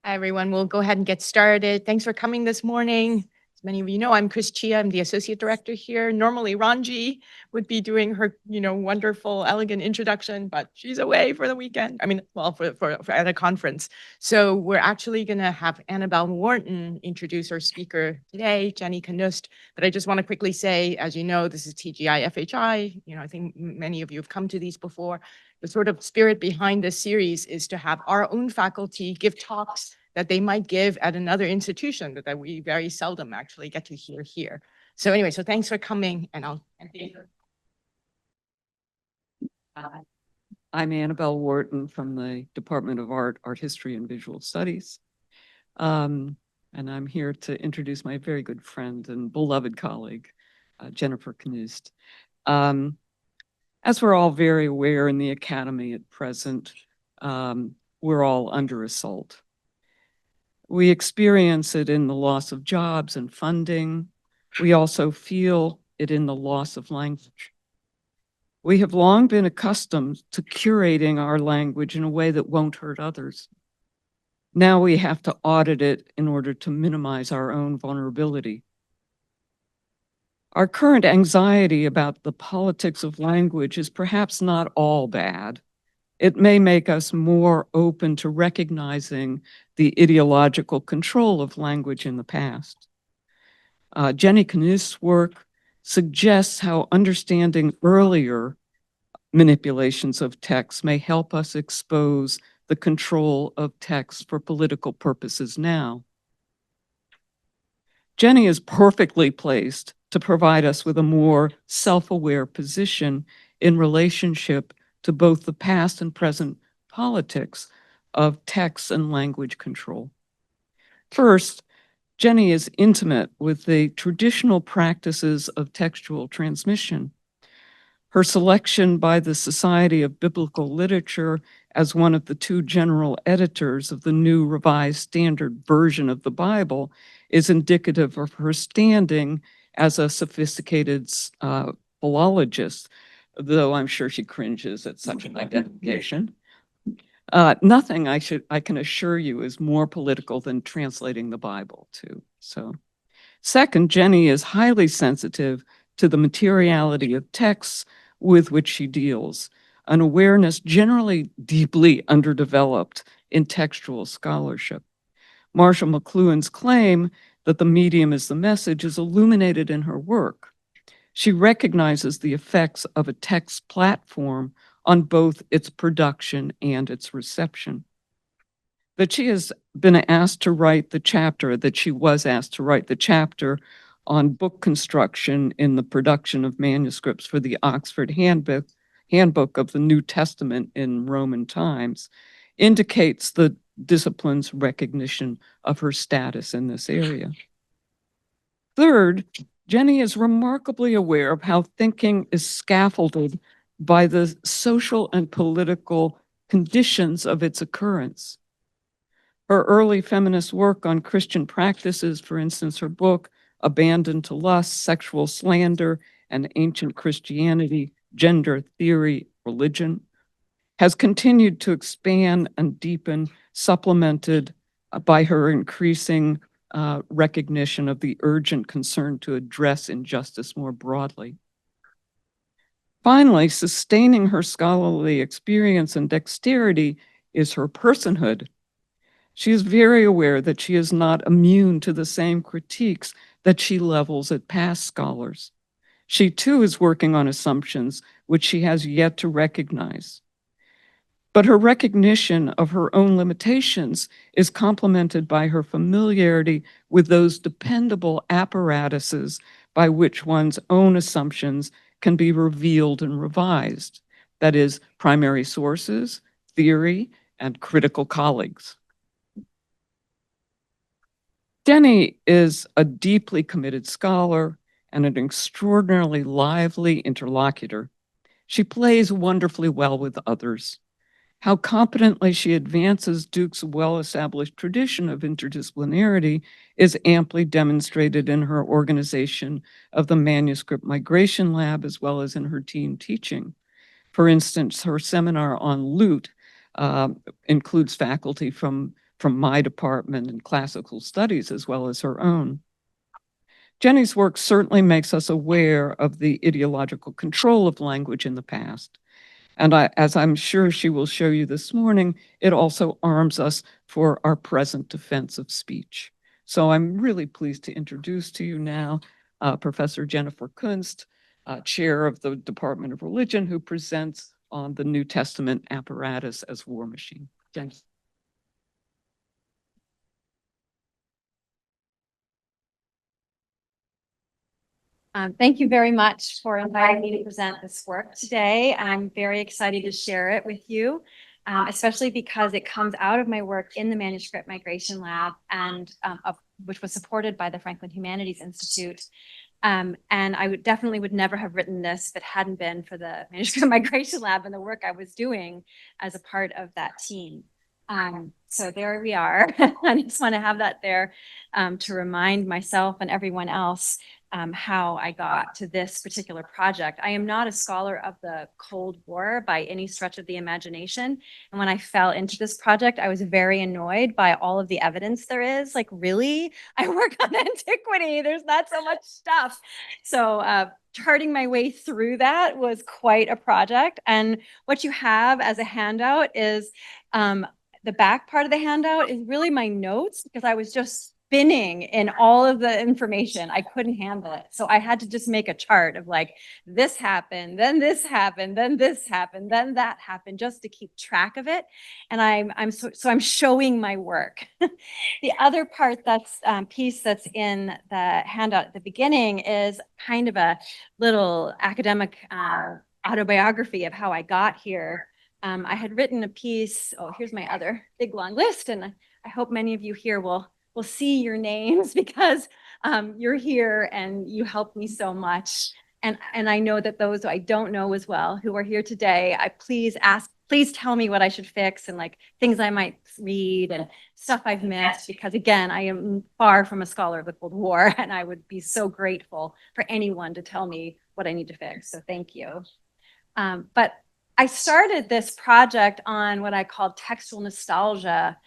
Hi, everyone. We'll go ahead and get started. Thanks for coming this morning. As many of you know, I'm Chris Chia. I'm the associate director here. Normally, Ranji would be doing her, wonderful, elegant introduction, but she's away for the weekend. I mean, well, for at a conference. So we're actually going to have Annabelle Wharton introduce our speaker today, Jenny Knust. But I just want to quickly say, as you know, this is tgiFHI. I think many of you have come to these before. The sort of spirit behind this series is to have our own faculty give talks that they might give at another institution that we very seldom actually get to hear here. So anyway, so thanks for coming, and I'll end here. I'm Annabelle Wharton from the Department of Art History, and Visual Studies. And I'm here to introduce my very good friend and beloved colleague, Jennifer Knust. As we're all very aware in the academy at present, we're all under assault. We experience it in the loss of jobs and funding. We also feel it in the loss of language. We have long been accustomed to curating our language in a way that won't hurt others. Now we have to audit it in order to minimize our own vulnerability. Our current anxiety about the politics of language is perhaps not all bad. It may make us more open to recognizing the ideological control of language in the past. Jenny Knust's work suggests how understanding earlier manipulations of text may help us expose the control of text for political purposes now. Jenny is perfectly placed to provide us with a more self-aware position in relationship to both the past and present politics of text and language control. First, Jenny is intimate with the traditional practices of textual transmission. Her selection by the Society of Biblical Literature as one of the two general editors of the new revised standard version of the Bible is indicative of her standing as a sophisticated philologist, though I'm sure she cringes at such an identification. Nothing I can assure you is more political than translating the Bible too. So, second, Jenny is highly sensitive to the materiality of texts with which she deals, an awareness generally deeply underdeveloped in textual scholarship. Marshall McLuhan's claim that the medium is the message is illuminated in her work. She recognizes the effects of a text platform on both its production and its reception. That she has been asked to write the chapter, that she was asked to write the chapter on book construction in the production of manuscripts for the Oxford Handbook of the New Testament in Roman times, indicates the discipline's recognition of her status in this area. Third, Jenny is remarkably aware of how thinking is scaffolded by the social and political conditions of its occurrence. Her early feminist work on Christian practices, for instance, her book, Abandoned to Lust, Sexual Slander, and Ancient Christianity, Gender Theory, Religion, has continued to expand and deepen, supplemented by her increasing recognition of the urgent concern to address injustice more broadly. Finally, sustaining her scholarly experience and dexterity is her personhood. She is very aware that she is not immune to the same critiques that she levels at past scholars. She too is working on assumptions which she has yet to recognize. But her recognition of her own limitations is complemented by her familiarity with those dependable apparatuses by which one's own assumptions can be revealed and revised. That is, primary sources, theory, and critical colleagues. Jenny is a deeply committed scholar and an extraordinarily lively interlocutor. She plays wonderfully well with others. How competently she advances Duke's well-established tradition of interdisciplinarity is amply demonstrated in her organization of the Manuscript Migration Lab, as well as in her team teaching. For instance, her seminar on lute includes faculty from from my department and classical studies as well as her own. Jenny's work certainly makes us aware of the ideological control of language in the past. And as I'm sure she will show you this morning, it also arms us for our present defense of speech. So I'm really pleased to introduce to you now Professor Jennifer Knust, chair of the Department of Religion, who presents on the New Testament Apparatus as War Machine. Jen. Thank you very much for inviting me to present this work today. I'm very excited to share it with you, especially because it comes out of my work in the Manuscript Migration Lab, and which was supported by the Franklin Humanities Institute. And I definitely would never have written this if it hadn't been for the Manuscript Migration Lab and the work I was doing as a part of that team. So there we are. I just want to have that there to remind myself and everyone else how I got to this particular project. I am not a scholar of the Cold War by any stretch of the imagination. And when I fell into this project, I was very annoyed by all of the evidence there is. Like, really? I work on antiquity. There's not so much stuff. So charting my way through that was quite a project. And what you have as a handout is the back part of the handout is really my notes, because I was just spinning in all of the information. I couldn't handle it. So I had to just make a chart of like, this happened, then this happened, then this happened, then that happened, just to keep track of it. And I'm showing my work. The other part piece that's in the handout at the beginning is kind of a little academic autobiography of how I got here. I had written a piece. Oh, here's my other big long list. And I hope many of you here will see your names, because you're here and you helped me so much. And I know that those I don't know as well who are here today, please tell me what I should fix, and like things I might read and stuff I've missed, because again, I am far from a scholar of the Cold War, and I would be so grateful for anyone to tell me what I need to fix. So thank you. But I started this project on what I called textual nostalgia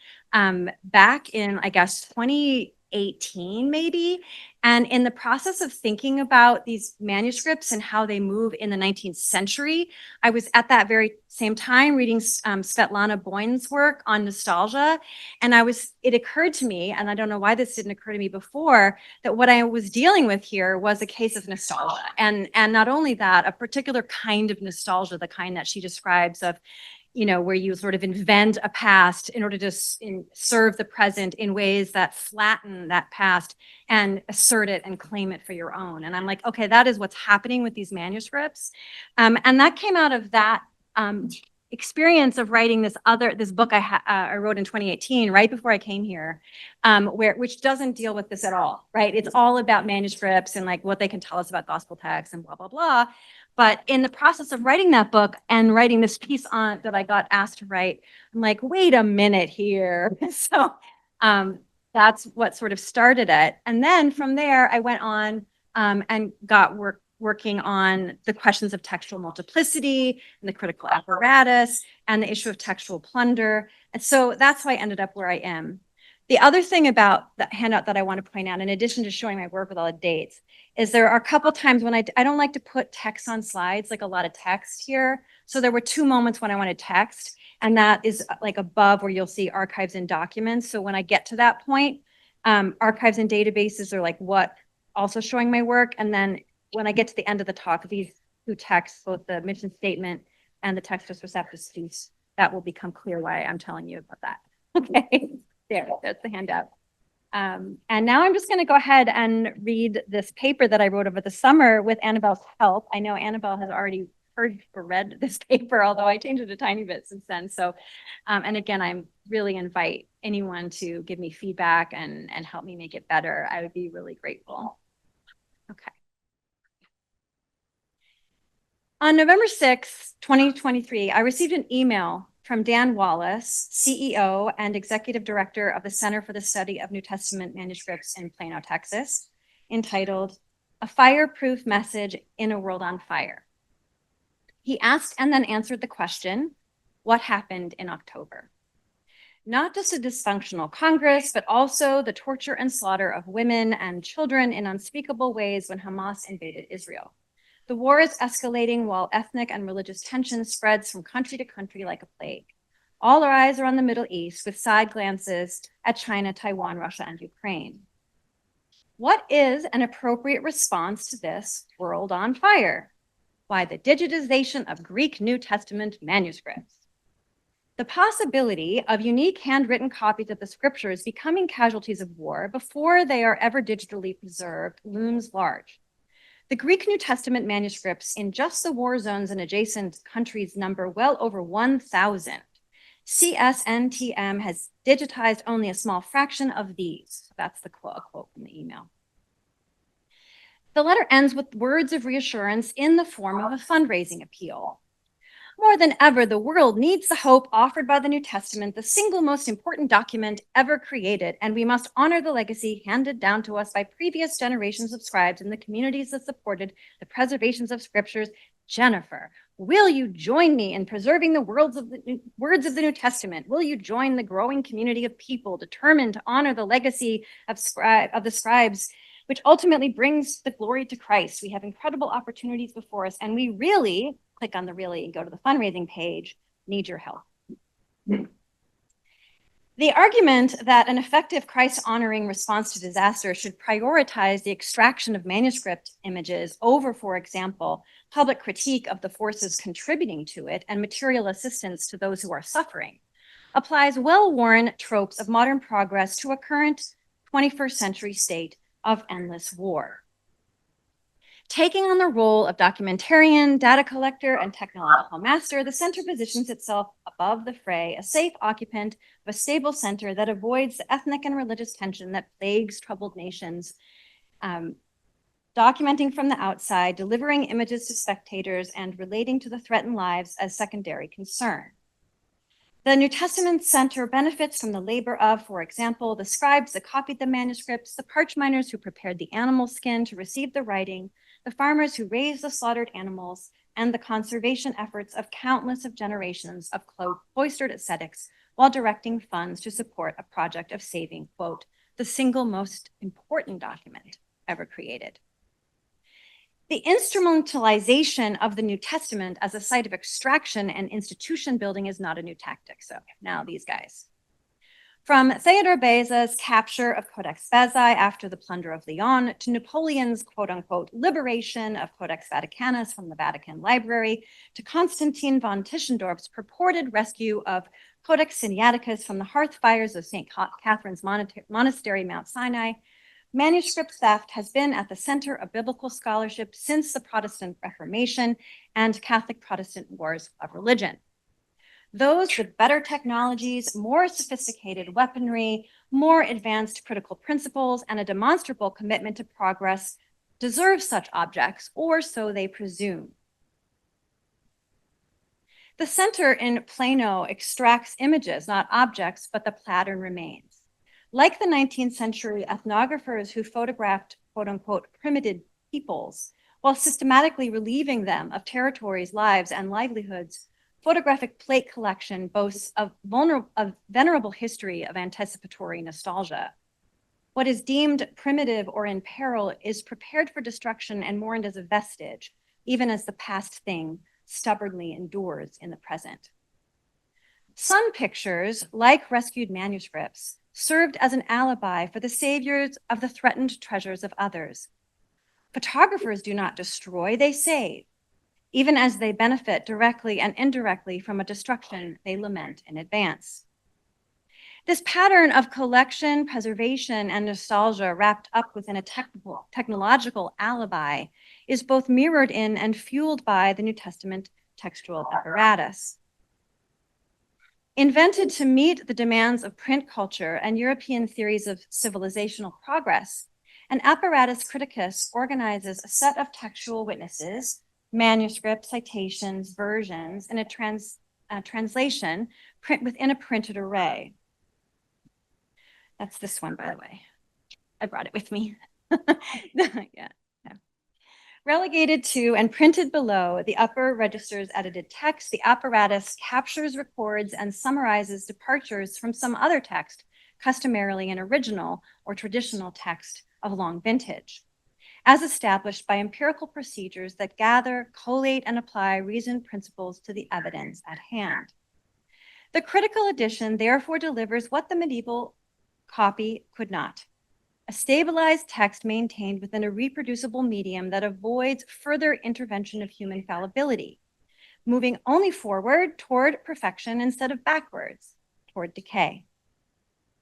back in, I guess, 2018, maybe. And in the process of thinking about these manuscripts and how they move in the 19th century, I was at that very same time reading Svetlana Boyn's work on nostalgia. And it occurred to me, and I don't know why this didn't occur to me before, that what I was dealing with here was a case of nostalgia. And not only that, a particular kind of nostalgia, the kind that she describes of, where you sort of invent a past in order to serve the present in ways that flatten that past and assert it and claim it for your own. And I'm like, okay, that is what's happening with these manuscripts. And that came out of that experience of writing this book I wrote in 2018, right before I came here, which doesn't deal with this at all, right? It's all about manuscripts and like what they can tell us about gospel texts and blah, blah, blah. But in the process of writing that book and writing this piece that I got asked to write, I'm like, wait a minute here. So that's what sort of started it. And then from there, I went on and got working on the questions of textual multiplicity and the critical apparatus and the issue of textual plunder. And so that's how I ended up where I am. The other thing about the handout that I want to point out, in addition to showing my work with all the dates, is there are a couple times when I don't like to put text on slides, like a lot of text here. So there were 2 moments when I wanted text, and that is like above where you'll see archives and documents. So when I get to that point, archives and databases are like what also showing my work. And then when I get to the end of the talk, these 2 texts, both the mission statement and the Textus Receptus piece, that will become clear why I'm telling you about that. Okay. That's the handout. And now I'm just going to go ahead and read this paper that I wrote over the summer with Annabelle's help. I know Annabelle has already heard or read this paper, although I changed it a tiny bit since then. So, and again, I really invite anyone to give me feedback and help me make it better. I would be really grateful. Okay. On November 6, 2023, I received an email from Dan Wallace, CEO and Executive Director of the Center for the Study of New Testament Manuscripts in Plano, Texas, entitled "A Fireproof Message in a World on Fire." He asked and then answered the question, what happened in October? not just a dysfunctional Congress, but also the torture and slaughter of women and children in unspeakable ways when Hamas invaded Israel. The war is escalating while ethnic and religious tension spreads from country to country like a plague. All our eyes are on the Middle East with side glances at China, Taiwan, Russia, and Ukraine. What is an appropriate response to this world on fire? Why, the digitization of Greek New Testament manuscripts. The possibility of unique handwritten copies of the scriptures becoming casualties of war before they are ever digitally preserved looms large. The Greek New Testament manuscripts in just the war zones and adjacent countries number well over 1,000. CSNTM has digitized only a small fraction of these. That's the quote from the email. The letter ends with words of reassurance in the form of a fundraising appeal. More than ever, the world needs the hope offered by the New Testament, the single most important document ever created, and we must honor the legacy handed down to us by previous generations of scribes and the communities that supported the preservations of scriptures. Jennifer, will you join me in preserving the words of the New Testament? Will you join the growing community of people determined to honor the legacy of the scribes, which ultimately brings the glory to Christ? We have incredible opportunities before us, and we really, click on the really and go to the fundraising page, need your help. The argument that an effective Christ-honoring response to disaster should prioritize the extraction of manuscript images over, for example, public critique of the forces contributing to it and material assistance to those who are suffering, applies well-worn tropes of modern progress to a current 21st century state of endless war. Taking on the role of documentarian, data collector, and technological master, the center positions itself above the fray, a safe occupant of a stable center that avoids the ethnic and religious tension that plagues troubled nations, documenting from the outside, delivering images to spectators, and relating to the threatened lives as secondary concern. The New Testament Center benefits from the labor of, for example, the scribes that copied the manuscripts, the parchmenters who prepared the animal skin to receive the writing, the farmers who raised the slaughtered animals, and the conservation efforts of countless of generations of cloistered ascetics while directing funds to support a project of saving, quote, the single most important document ever created. The instrumentalization of the New Testament as a site of extraction and institution building is not a new tactic. So now these guys. From Theodore Beza's capture of Codex Bezae after the plunder of Lyon to Napoleon's quote unquote liberation of Codex Vaticanus from the Vatican Library to Constantine von Tischendorf's purported rescue of Codex Sinaiticus from the hearth fires of St. Catherine's Monastery, Mount Sinai, manuscript theft has been at the center of biblical scholarship since the Protestant Reformation and Catholic Protestant wars of religion. Those with better technologies, more sophisticated weaponry, more advanced critical principles, and a demonstrable commitment to progress deserve such objects, or so they presume. The center in Plano extracts images, not objects, but the pattern remains. Like the 19th century ethnographers who photographed, quote unquote, primitive peoples, while systematically relieving them of territories, lives, and livelihoods, photographic plate collection boasts a venerable history of anticipatory nostalgia. What is deemed primitive or in peril is prepared for destruction and mourned as a vestige, even as the past thing stubbornly endures in the present. Sun pictures, like rescued manuscripts, served as an alibi for the saviors of the threatened treasures of others. Photographers do not destroy, they save, even as they benefit directly and indirectly from a destruction they lament in advance. This pattern of collection, preservation, and nostalgia wrapped up within a technological alibi is both mirrored in and fueled by the New Testament textual apparatus. Invented to meet the demands of print culture and European theories of civilizational progress, an apparatus criticus organizes a set of textual witnesses, manuscripts, citations, versions, in a translation print within a printed array. That's this one, by the way. I brought it with me. Yeah. Relegated to and printed below the upper register's edited text, the apparatus captures, records, and summarizes departures from some other text, customarily an original or traditional text of long vintage, as established by empirical procedures that gather, collate, and apply reasoned principles to the evidence at hand. The critical edition therefore delivers what the medieval copy could not: a stabilized text maintained within a reproducible medium that avoids further intervention of human fallibility, moving only forward toward perfection instead of backwards toward decay.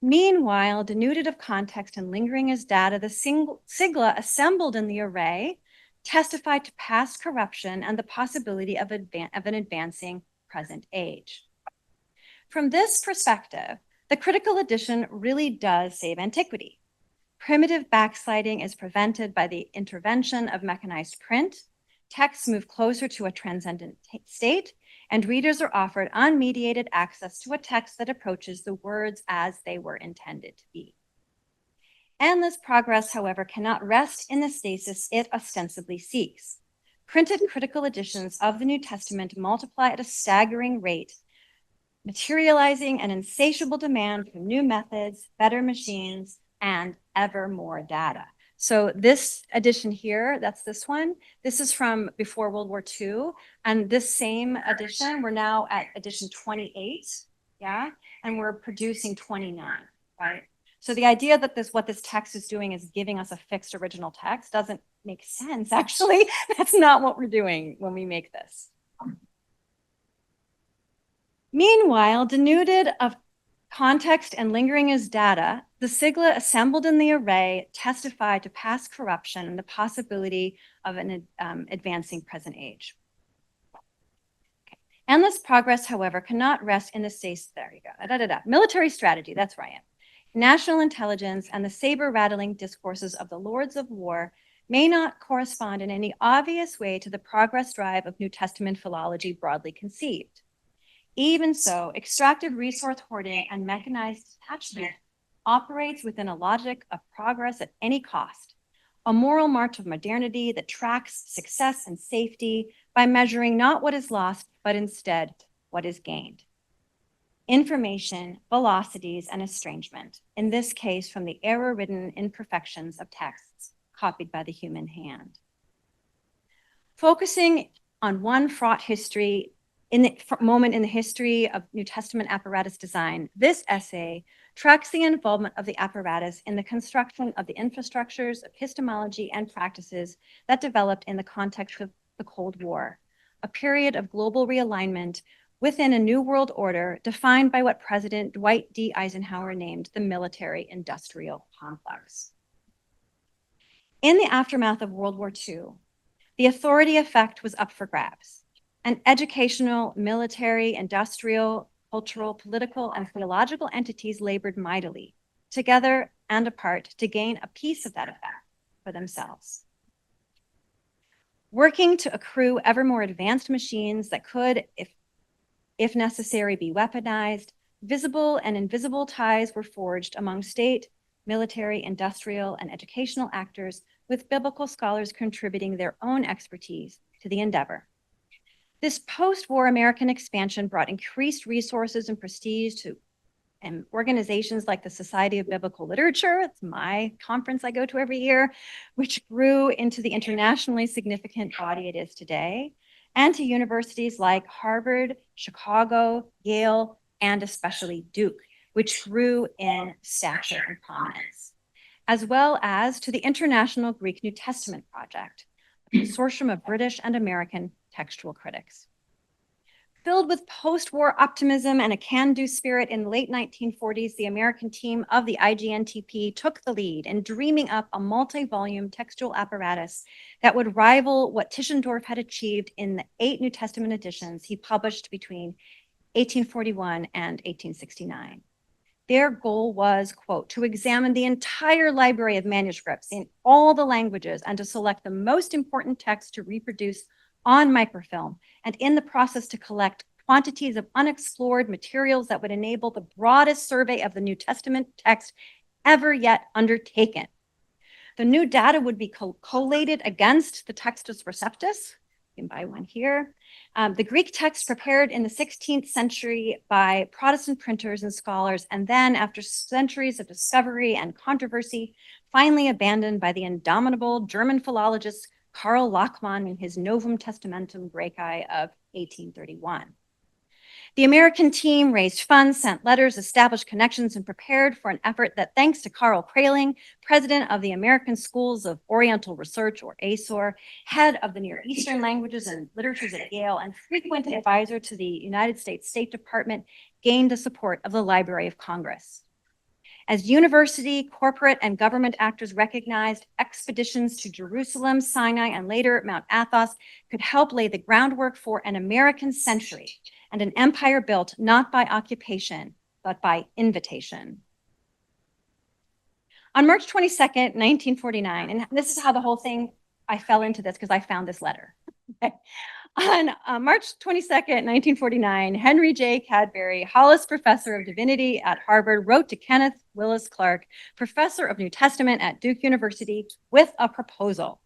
Meanwhile, denuded of context and lingering as data, the sigla assembled in the array testified to past corruption and the possibility of an advancing present age. From this perspective, the critical edition really does save antiquity. Primitive backsliding is prevented by the intervention of mechanized print. Texts move closer to a transcendent state, and readers are offered unmediated access to a text that approaches the words as they were intended to be. Endless progress, however, cannot rest in the stasis it ostensibly seeks. Printed critical editions of the New Testament multiply at a staggering rate, materializing an insatiable demand for new methods, better machines, and ever more data. So this edition here, that's this one, this is from before World War II. And this same edition, we're now at edition 28, yeah? And we're producing 29, right? So the idea that what this text is doing is giving us a fixed original text doesn't make sense, actually. That's not what we're doing when we make this. Meanwhile, denuded of context and lingering as data, the sigla assembled in the array testify to past corruption and the possibility of an advancing present age. Okay. Endless progress, however, cannot rest in the stasis. There you go. Military strategy, that's where I am. National intelligence and the saber-rattling discourses of the lords of war may not correspond in any obvious way to the progress drive of New Testament philology broadly conceived. Even so, extractive resource hoarding and mechanized detachment operates within a logic of progress at any cost, a moral march of modernity that tracks success and safety by measuring not what is lost, but instead what is gained. Information, velocities, and estrangement, in this case from the error-ridden imperfections of texts copied by the human hand. Focusing on one fraught history in the moment in the history of New Testament apparatus design, this essay tracks the involvement of the apparatus in the construction of the infrastructures, epistemology, and practices that developed in the context of the Cold War, a period of global realignment within a new world order defined by what President Dwight D. Eisenhower named the military-industrial complex. In the aftermath of World War II, the authority effect was up for grabs. And educational, military, industrial, cultural, political, and theological entities labored mightily, together and apart, to gain a piece of that effect for themselves. Working to accrue ever more advanced machines that could, if necessary, be weaponized, visible and invisible ties were forged among state, military, industrial, and educational actors, with biblical scholars contributing their own expertise to the endeavor. This post-war American expansion brought increased resources and prestige to organizations like the Society of Biblical Literature, it's my conference I go to every year, which grew into the internationally significant body it is today, and to universities like Harvard, Chicago, Yale, and especially Duke, which grew in stature and prominence, as well as to the International Greek New Testament Project, a consortium of British and American textual critics. Filled with post-war optimism and a can-do spirit in the late 1940s, the American team of the IGNTP took the lead in dreaming up a multi-volume textual apparatus that would rival what Tischendorf had achieved in the 8 New Testament editions he published between 1841 and 1869. Their goal was, quote, to examine the entire library of manuscripts in all the languages and to select the most important texts to reproduce on microfilm, and in the process to collect quantities of unexplored materials that would enable the broadest survey of the New Testament text ever yet undertaken. The new data would be collated against the Textus Receptus. You can buy one here. The Greek text prepared in the 16th century by Protestant printers and scholars, and then after centuries of discovery and controversy, finally abandoned by the indomitable German philologist Karl Lachmann in his Novum Testamentum Graecae of 1831. The American team raised funds, sent letters, established connections, and prepared for an effort that, thanks to Carl Kraling, president of the American Schools of Oriental Research, or ASOR, head of the Near Eastern Languages and Literatures at Yale, and frequent advisor to the United States State Department, gained the support of the Library of Congress. As university, corporate, and government actors recognized, expeditions to Jerusalem, Sinai, and later Mount Athos could help lay the groundwork for an American century and an empire built not by occupation, but by invitation. On March 22nd, 1949, and this is how the whole thing, I fell into this because I found this letter. On March 22nd, 1949, Henry J. Cadbury, Hollis Professor of Divinity at Harvard, wrote to Kenneth Willis Clark, Professor of New Testament at Duke University, with a proposal.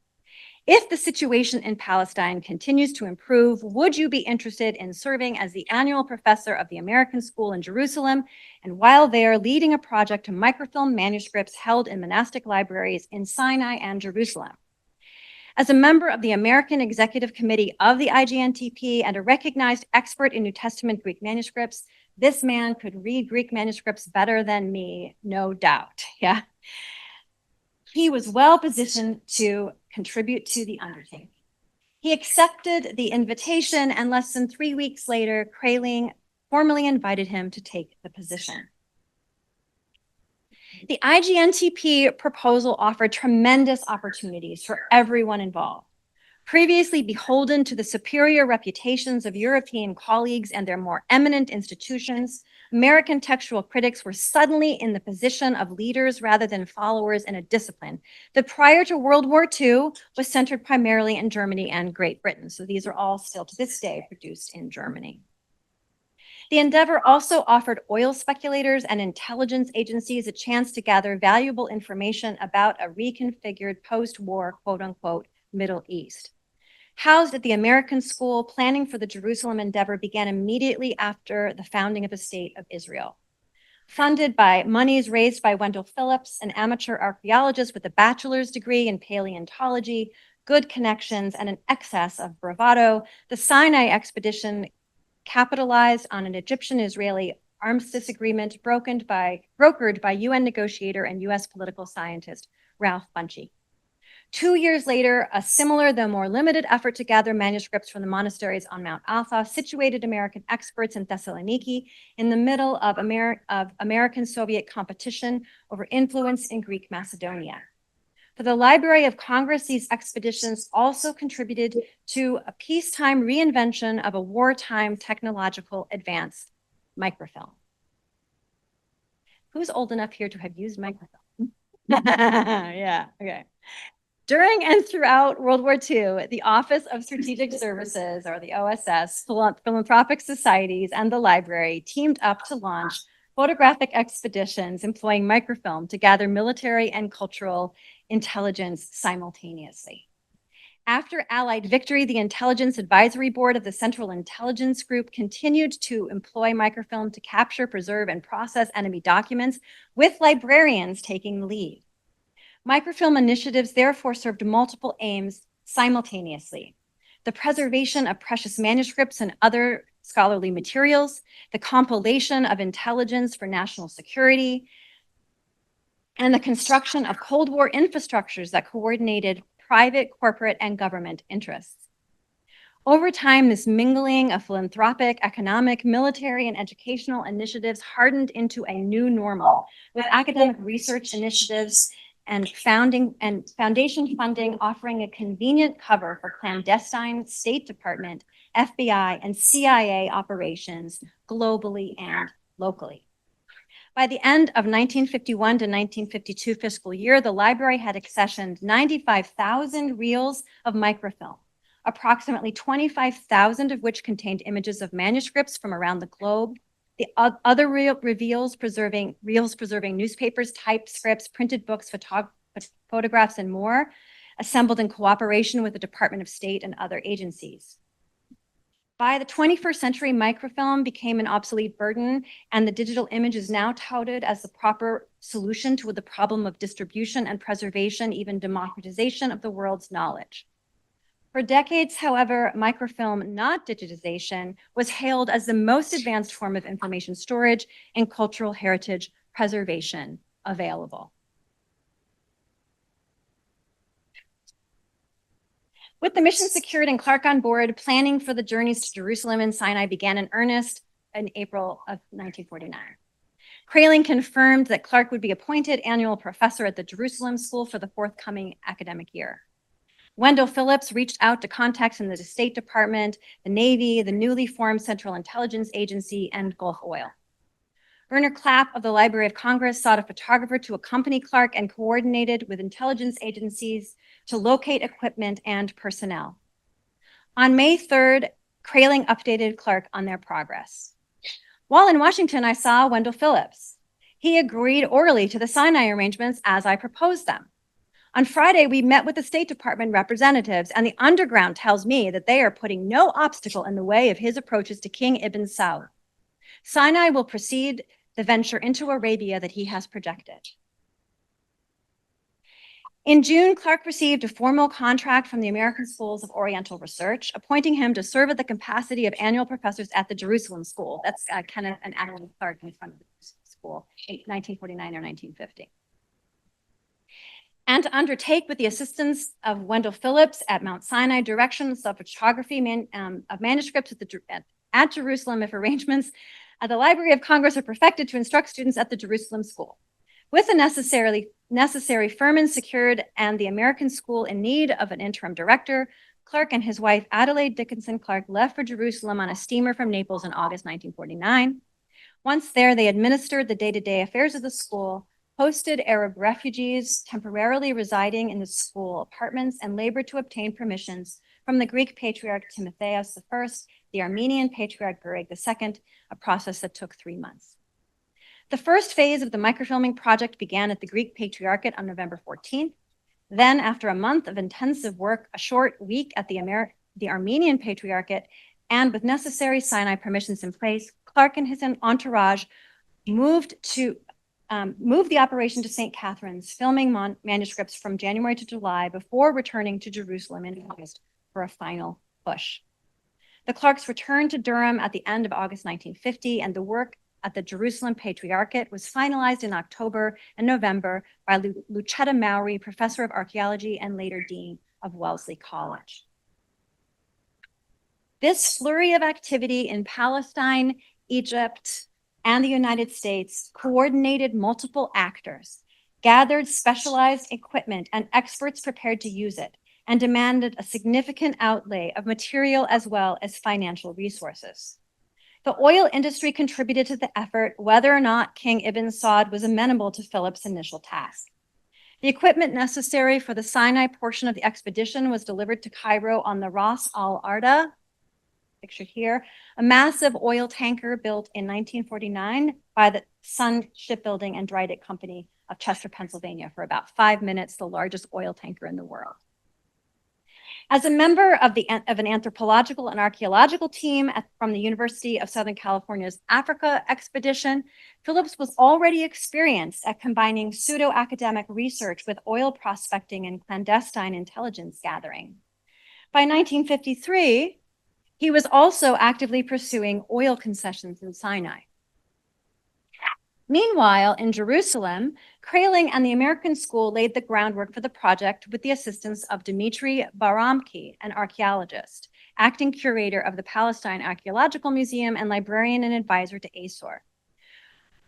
If the situation in Palestine continues to improve, would you be interested in serving as the annual professor of the American School in Jerusalem, and while there, leading a project to microfilm manuscripts held in monastic libraries in Sinai and Jerusalem? As a member of the American Executive Committee of the IGNTP and a recognized expert in New Testament Greek manuscripts, this man could read Greek manuscripts better than me, no doubt. Yeah. He was well positioned to contribute to the undertaking. He accepted the invitation, and less than 3 weeks later, Kraling formally invited him to take the position. The IGNTP proposal offered tremendous opportunities for everyone involved. Previously beholden to the superior reputations of European colleagues and their more eminent institutions, American textual critics were suddenly in the position of leaders rather than followers in a discipline that prior to World War II was centered primarily in Germany and Great Britain. So these are all still to this day produced in Germany. The endeavor also offered oil speculators and intelligence agencies a chance to gather valuable information about a reconfigured post-war, quote unquote, Middle East. Housed at the American School, planning for the Jerusalem endeavor began immediately after the founding of the State of Israel. Funded by monies raised by Wendell Phillips, an amateur archaeologist with a bachelor's degree in paleontology, good connections, and an excess of bravado, the Sinai expedition capitalized on an Egyptian-Israeli armistice agreement brokered by UN negotiator and US political scientist Ralph Bunche. 2 years later, a similar, though more limited effort to gather manuscripts from the monasteries on Mount Athos situated American experts in Thessaloniki in the middle of American-Soviet competition over influence in Greek Macedonia. For the Library of Congress, these expeditions also contributed to a peacetime reinvention of a wartime technological advance, microfilm. Who's old enough here to have used microfilm? Yeah, okay. During and throughout World War II, the Office of Strategic Services, or the OSS, philanthropic societies, and the library teamed up to launch photographic expeditions employing microfilm to gather military and cultural intelligence simultaneously. After Allied victory, the Intelligence Advisory Board of the Central Intelligence Group continued to employ microfilm to capture, preserve, and process enemy documents, with librarians taking the lead. Microfilm initiatives therefore served multiple aims simultaneously: the preservation of precious manuscripts and other scholarly materials, the compilation of intelligence for national security, and the construction of Cold War infrastructures that coordinated private, corporate, and government interests. Over time, this mingling of philanthropic, economic, military, and educational initiatives hardened into a new normal, with academic research initiatives and foundation funding offering a convenient cover for clandestine State Department, FBI, and CIA operations globally and locally. By the end of 1951 to 1952 fiscal year, the library had accessioned 95,000 reels of microfilm, approximately 25,000 of which contained images of manuscripts from around the globe. The other reels preserving newspapers, typescripts, printed books, photographs, and more, assembled in cooperation with the Department of State and other agencies. By the 21st century, microfilm became an obsolete burden, and the digital image is now touted as the proper solution to the problem of distribution and preservation, even democratization of the world's knowledge. For decades, however, microfilm, not digitization, was hailed as the most advanced form of information storage and cultural heritage preservation available. With the mission secured and Clark on board, planning for the journeys to Jerusalem and Sinai began in earnest in April of 1949. Kraling confirmed that Clark would be appointed annual professor at the Jerusalem School for the forthcoming academic year. Wendell Phillips reached out to contacts in the State Department, the Navy, the newly formed Central Intelligence Agency, and Gulf Oil. Werner Clapp of the Library of Congress sought a photographer to accompany Clark and coordinated with intelligence agencies to locate equipment and personnel. On May 3rd, Kraling updated Clark on their progress. While in Washington, I saw Wendell Phillips. He agreed orally to the Sinai arrangements as I proposed them. On Friday, we met with the State Department representatives, and the underground tells me that they are putting no obstacle in the way of his approaches to King Ibn Saud. Sinai will precede the venture into Arabia that he has projected. In June, Clark received a formal contract from the American Schools of Oriental Research, appointing him to serve at the capacity of annual professors at the Jerusalem School. That's Kenneth and Adelaide Clark in front of the school in 1949 or 1950. And to undertake, with the assistance of Wendell Phillips at Mount Sinai, directions of photography of manuscripts at Jerusalem, if arrangements at the Library of Congress are perfected to instruct students at the Jerusalem School. With the necessary firman secured and the American School in need of an interim director, Clark and his wife, Adelaide Dickinson Clark, left for Jerusalem on a steamer from Naples in August 1949. Once there, they administered the day-to-day affairs of the school, hosted Arab refugees temporarily residing in the school apartments, and labored to obtain permissions from the Greek Patriarch Timotheus I, the Armenian Patriarch Bereg II, a process that took 3 months. The first phase of the microfilming project began at the Greek Patriarchate on November 14th. Then, after a month of intensive work, a short week at the Armenian Patriarchate, and with necessary Sinai permissions in place, Clark and his entourage moved the operation to St. Catherine's, filming manuscripts from January to July before returning to Jerusalem in August for a final push. The Clarks returned to Durham at the end of August 1950, and the work at the Jerusalem Patriarchate was finalized in October and November by Lucetta Mowry, professor of archaeology and later dean of Wellesley College. This flurry of activity in Palestine, Egypt, and the United States coordinated multiple actors, gathered specialized equipment and experts prepared to use it, and demanded a significant outlay of material as well as financial resources. The oil industry contributed to the effort, whether or not King Ibn Saud was amenable to Philip's initial task. The equipment necessary for the Sinai portion of the expedition was delivered to Cairo on the Ras Al Arda, pictured here, a massive oil tanker built in 1949 by the Sun Shipbuilding and Drydick Company of Chester, Pennsylvania, for about 5 minutes, the largest oil tanker in the world. As a member of an anthropological and archaeological team from the University of Southern California's Africa expedition, Phillips was already experienced at combining pseudo-academic research with oil prospecting and clandestine intelligence gathering. By 1953, he was also actively pursuing oil concessions in Sinai. Meanwhile, in Jerusalem, Kraling and the American School laid the groundwork for the project with the assistance of Dmitry Baramki, an archaeologist, acting curator of the Palestine Archaeological Museum and librarian and advisor to ASOR.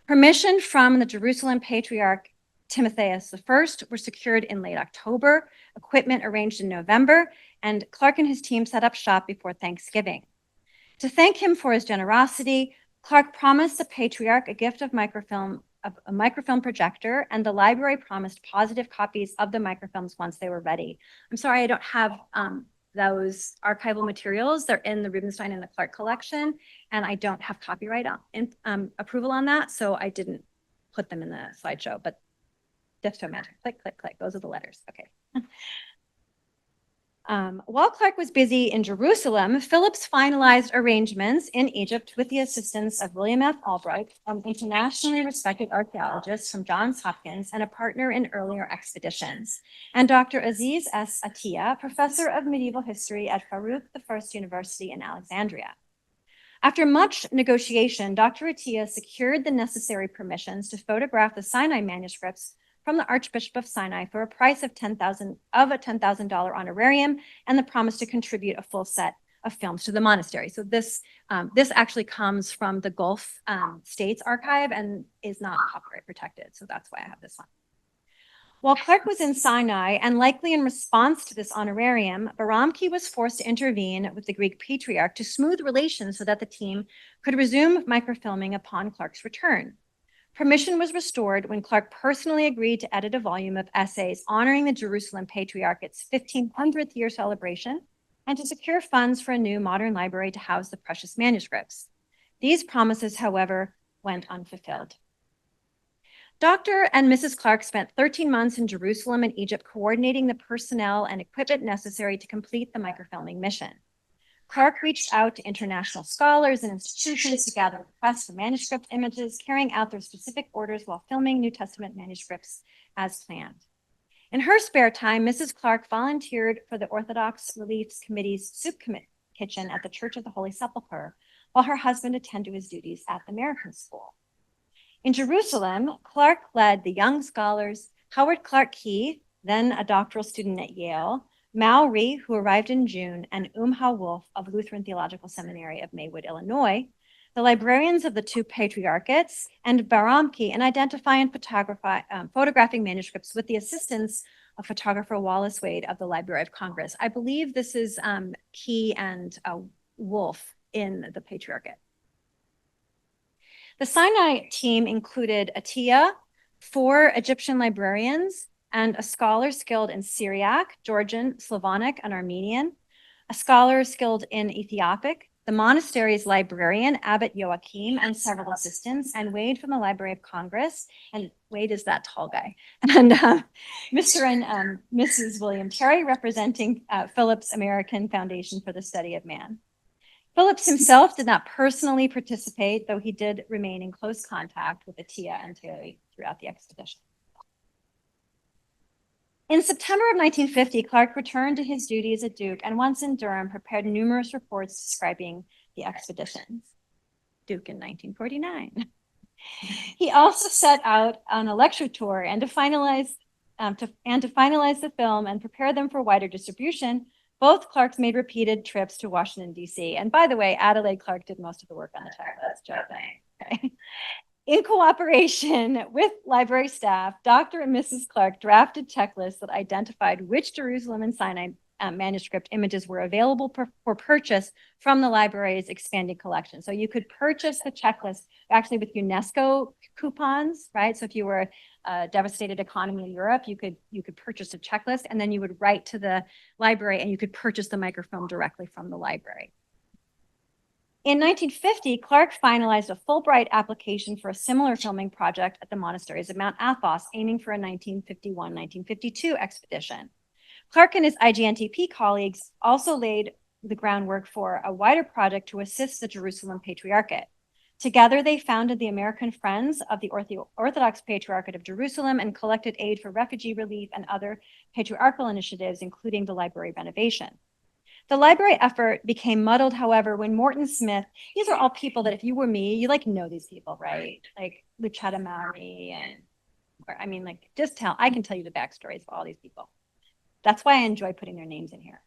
Permission from the Jerusalem Patriarch Timotheus I were secured in late October, equipment arranged in November, and Clark and his team set up shop before Thanksgiving. To thank him for his generosity, Clark promised the Patriarch a gift of a microfilm projector, and the library promised positive copies of the microfilms once they were ready. I'm sorry I don't have those archival materials. They're in the Rubenstein and the Clark collection, and I don't have copyright approval on that, so I didn't put them in the slideshow, but Testament. Click, click, click. Those are the letters. Okay. While Clark was busy in Jerusalem, Phillips finalized arrangements in Egypt with the assistance of William F. Albright, an internationally respected archaeologist from Johns Hopkins and a partner in earlier expeditions, and Dr. Aziz S. Atiyah, professor of medieval history at Farouk I University in Alexandria. After much negotiation, Dr. Atiyah secured the necessary permissions to photograph the Sinai manuscripts from the Archbishop of Sinai for a price of $10,000 honorarium and the promise to contribute a full set of films to the monastery. So this actually comes from the Gulf States archive and is not copyright protected. So that's why I have this one. While Clark was in Sinai, and likely in response to this honorarium, Baramki was forced to intervene with the Greek patriarch to smooth relations so that the team could resume microfilming upon Clark's return. Permission was restored when Clark personally agreed to edit a volume of essays honoring the Jerusalem Patriarchate's 1500th year celebration and to secure funds for a new modern library to house the precious manuscripts. These promises, however, went unfulfilled. Dr. and Mrs. Clark spent 13 months in Jerusalem and Egypt coordinating the personnel and equipment necessary to complete the microfilming mission. Clark reached out to international scholars and institutions to gather requests for manuscript images, carrying out their specific orders while filming New Testament manuscripts as planned. In her spare time, Mrs. Clark volunteered for the Orthodox Reliefs Committee's soup kitchen at the Church of the Holy Sepulchre, while her husband attended to his duties at the American School. In Jerusalem, Clark led the young scholars Howard Clark Key, then a doctoral student at Yale, Mao Rhee, who arrived in June, and Ha Wolf of Lutheran Theological Seminary of Maywood, Illinois, the librarians of the two patriarchates, and Baramki in identifying and photographing manuscripts with the assistance of photographer Wallace Wade of the Library of Congress. I believe this is Key and Wolf in the patriarchate. The Sinai team included Atiyah, 4 Egyptian librarians, and a scholar skilled in Syriac, Georgian, Slavonic, and Armenian, a scholar skilled in Ethiopic, the monastery's librarian, Abbot Joachim, and several assistants, and Wade from the Library of Congress, and Wade is that tall guy, and Mr. and Mrs. William Terry, representing Phillips American Foundation for the Study of Man. Phillips himself did not personally participate, though he did remain in close contact with Atiyah and Terry throughout the expedition. In September of 1950, Clark returned to his duties at Duke and once in Durham prepared numerous reports describing the expeditions. Duke in 1949. He also set out on a lecture tour and to finalize the film and prepare them for wider distribution. Both Clarks made repeated trips to Washington, D.C. And by the way, Adelaide Clark did most of the work on the checklist. Okay. In cooperation with library staff, Dr. and Mrs. Clark drafted checklists that identified which Jerusalem and Sinai manuscript images were available for purchase from the library's expanding collection. So you could purchase the checklist actually with UNESCO coupons, right? So if you were a devastated economy in Europe, you could purchase a checklist and then you would write to the library and you could purchase the microfilm directly from the library. In 1950, Clark finalized a Fulbright application for a similar filming project at the monasteries of Mount Athos, aiming for a 1951-1952 expedition. Clark and his IGNTP colleagues also laid the groundwork for a wider project to assist the Jerusalem Patriarchate. Together, they founded the American Friends of the Orthodox Patriarchate of Jerusalem and collected aid for refugee relief and other patriarchal initiatives, including the library renovation. The library effort became muddled, however, when Morton Smith, these are all people that if you were me, you know these people, right? Like Luchetta Maori I can tell you the backstories of all these people. That's why I enjoy putting their names in here.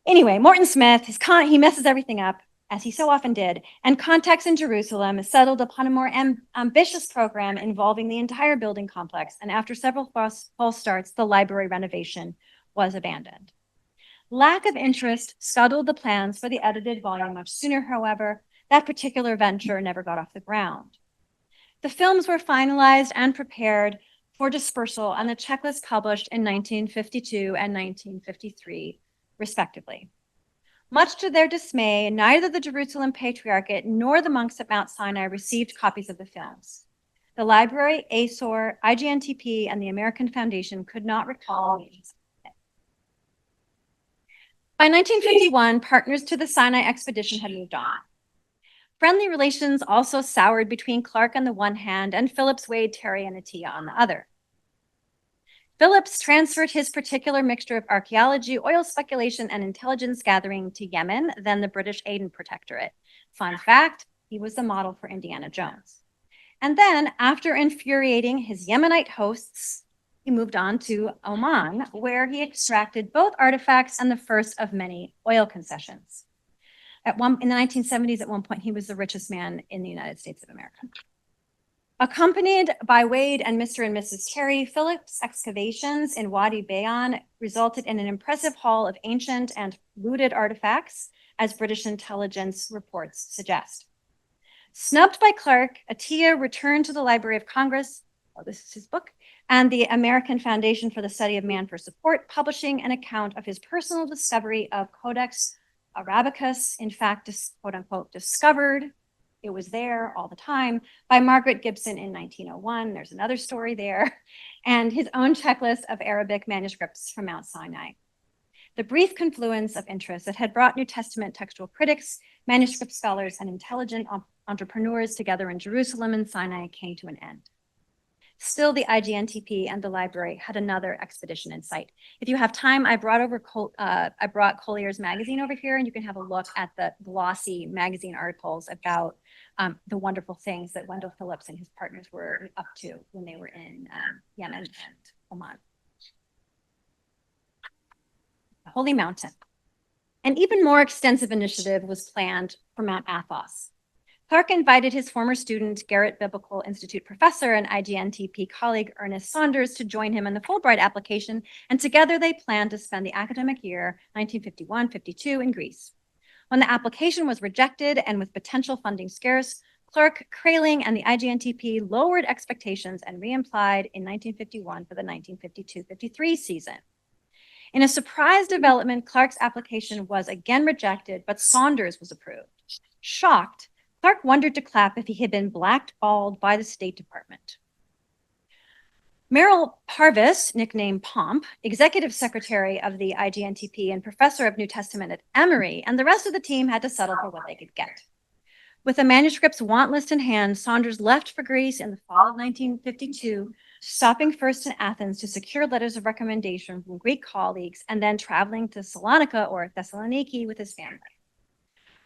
Anyway, Morton Smith, he messes everything up, as he so often did, and contacts in Jerusalem settled upon a more ambitious program involving the entire building complex, and after several false starts, the library renovation was abandoned. Lack of interest scuttled the plans for the edited volume much sooner, however. That particular venture never got off the ground. The films were finalized and prepared for dispersal and the checklist published in 1952 and 1953, respectively. Much to their dismay, neither the Jerusalem Patriarchate nor the monks at Mount Sinai received copies of the films. The library, ASOR, IGNTP, and the American Foundation could not recall. By 1951, partners to the Sinai expedition had moved on. Friendly relations also soured between Clark on the one hand and Phillips, Wade, Terry, and Atiyah on the other. Phillips transferred his particular mixture of archaeology, oil speculation, and intelligence gathering to Yemen, then the British Aden Protectorate. Fun fact, he was the model for Indiana Jones. And then, after infuriating his Yemenite hosts, he moved on to Oman, where he extracted both artifacts and the first of many oil concessions. In the 1970s, at one point, he was the richest man in the United States of America. Accompanied by Wade and Mr. and Mrs. Terry, Phillips' excavations in Wadi Bayan resulted in an impressive haul of ancient and looted artifacts, as British intelligence reports suggest. Snubbed by Clark, Atiyah returned to the Library of Congress, this is his book, and the American Foundation for the Study of Man for support, publishing an account of his personal discovery of Codex Arabicus, in fact, quote unquote, discovered. It was there all the time by Margaret Gibson in 1901. There's another story there. And his own checklist of Arabic manuscripts from Mount Sinai. The brief confluence of interests that had brought New Testament textual critics, manuscript scholars, and intelligent entrepreneurs together in Jerusalem and Sinai came to an end. Still, the IGNTP and the library had another expedition in sight. If you have time, I brought Collier's magazine over here, and you can have a look at the glossy magazine articles about the wonderful things that Wendell Phillips and his partners were up to when they were in Yemen and Oman. The Holy Mountain. An even more extensive initiative was planned for Mount Athos. Clark invited his former student, Garrett Biblical Institute professor and IGNTP colleague Ernest Saunders to join him in the Fulbright application, and together they planned to spend the academic year 1951-52 in Greece. When the application was rejected and with potential funding scarce, Clark, Kraling, and the IGNTP lowered expectations and reapplied in 1951 for the 1952-53 season. In a surprise development, Clark's application was again rejected, but Saunders was approved. Shocked, Clark wondered to Clapp if he had been blackballed by the State Department. Merrill Parvis, nicknamed Pomp, executive secretary of the IGNTP and professor of New Testament at Emory, and the rest of the team had to settle for what they could get. With the manuscript's want list in hand, Saunders left for Greece in the fall of 1952, stopping first in Athens to secure letters of recommendation from Greek colleagues and then traveling to Salonika or Thessaloniki with his family.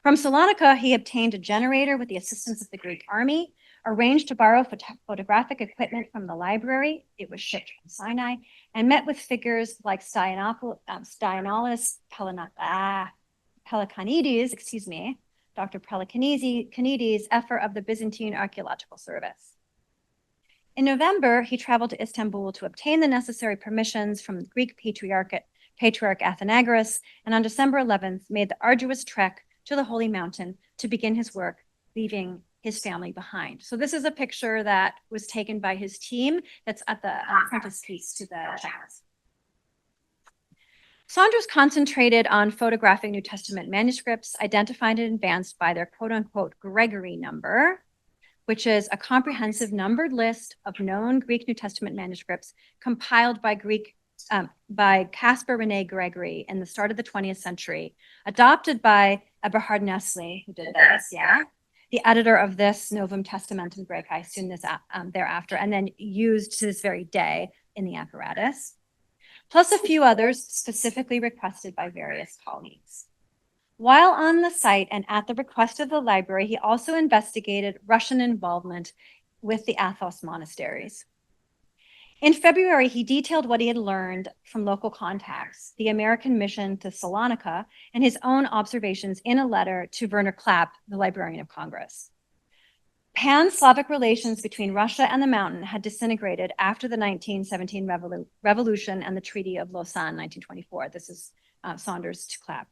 From Salonika, he obtained a generator with the assistance of the Greek army, arranged to borrow photographic equipment from the library. It was shipped from Sinai, and met with figures like Staianolis Pelakanides, Dr. Pelakanides, Effer of the Byzantine Archaeological Service. In November, he traveled to Istanbul to obtain the necessary permissions from the Greek Patriarch Athenagoras, and on December 11th, made the arduous trek to the Holy Mountain to begin his work, leaving his family behind. So this is a picture that was taken by his team that's at the frontispiece to the checklist. Saunders concentrated on photographing New Testament manuscripts identified and advanced by their quote-unquote Gregory number, which is a comprehensive numbered list of known Greek New Testament manuscripts compiled by Caspar René Gregory in the start of the 20th century, adopted by Eberhard Nestle, who did this, the editor of this Novum Testamentum Graeci soon thereafter, and then used to this very day in the apparatus, plus a few others specifically requested by various colleagues. While on the site and at the request of the library, he also investigated Russian involvement with the Athos monasteries. In February, he detailed what he had learned from local contacts, the American mission to Salonika, and his own observations in a letter to Werner Clapp, the Librarian of Congress. Pan-Slavic relations between Russia and the mountain had disintegrated after the 1917 revolution and the Treaty of Lausanne, 1924. This is Saunders to Clapp.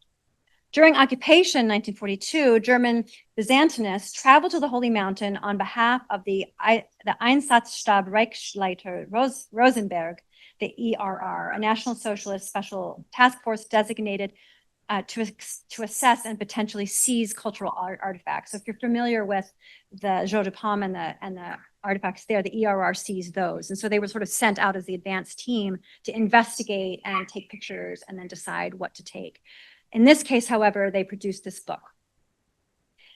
During occupation, 1942, German Byzantinists traveled to the Holy Mountain on behalf of the Einsatzstab Reichsleiter Rosenberg, the ERR, a National Socialist Special Task Force designated to assess and potentially seize cultural artifacts. So if you're familiar with the Jeu de Paume and the artifacts there, the ERR sees those. And so they were sort of sent out as the advanced team to investigate and take pictures and then decide what to take. In this case, however, they produced this book.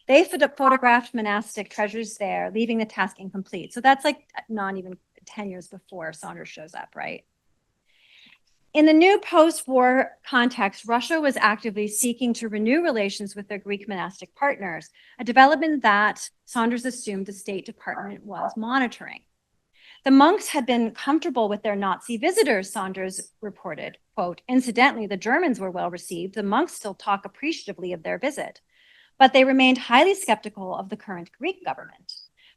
They photographed monastic treasures there, leaving the task incomplete. So that's like not even 10 years before Saunders shows up, right? In the new post-war context, Russia was actively seeking to renew relations with their Greek monastic partners, a development that Saunders assumed the State Department was monitoring. The monks had been comfortable with their Nazi visitors, Saunders reported. Quote, incidentally, the Germans were well received. The monks still talk appreciatively of their visit, but they remained highly skeptical of the current Greek government.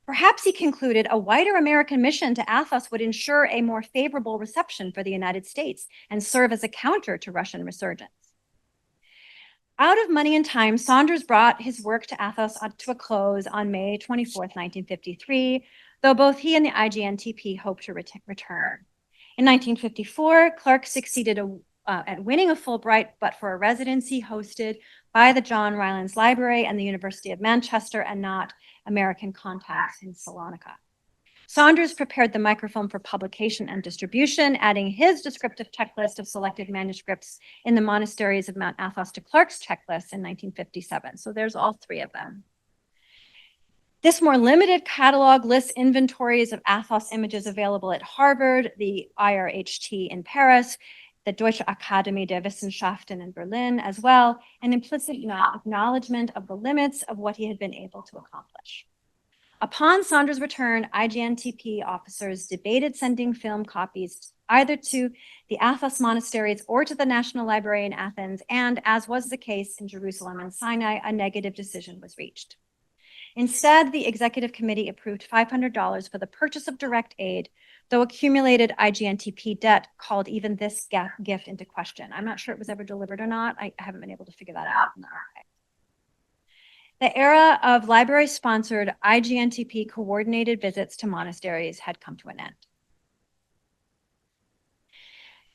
Perhaps, he concluded, a wider American mission to Athos would ensure a more favorable reception for the United States and serve as a counter to Russian resurgence. Out of money and time, Saunders brought his work to Athos to a close on May 24th, 1953, though both he and the IGNTP hoped to return. In 1954, Clark succeeded at winning a Fulbright, but for a residency hosted by the John Rylands Library and the University of Manchester, and not American contacts in Salonika. Saunders prepared the microfilm for publication and distribution, adding his descriptive checklist of selected manuscripts in the monasteries of Mount Athos to Clark's checklist in 1957. So there's all three of them. This more limited catalog lists inventories of Athos images available at Harvard, the IRHT in Paris, the Deutsche Akademie der Wissenschaften in Berlin as well, an implicit acknowledgement of the limits of what he had been able to accomplish. Upon Saunders' return, IGNTP officers debated sending film copies either to the Athos monasteries or to the National Library in Athens, and as was the case in Jerusalem and Sinai, a negative decision was reached. Instead, the executive committee approved $500 for the purchase of direct aid, though accumulated IGNTP debt called even this gift into question. I'm not sure it was ever delivered or not. I haven't been able to figure that out in the archive. The era of library-sponsored IGNTP coordinated visits to monasteries had come to an end.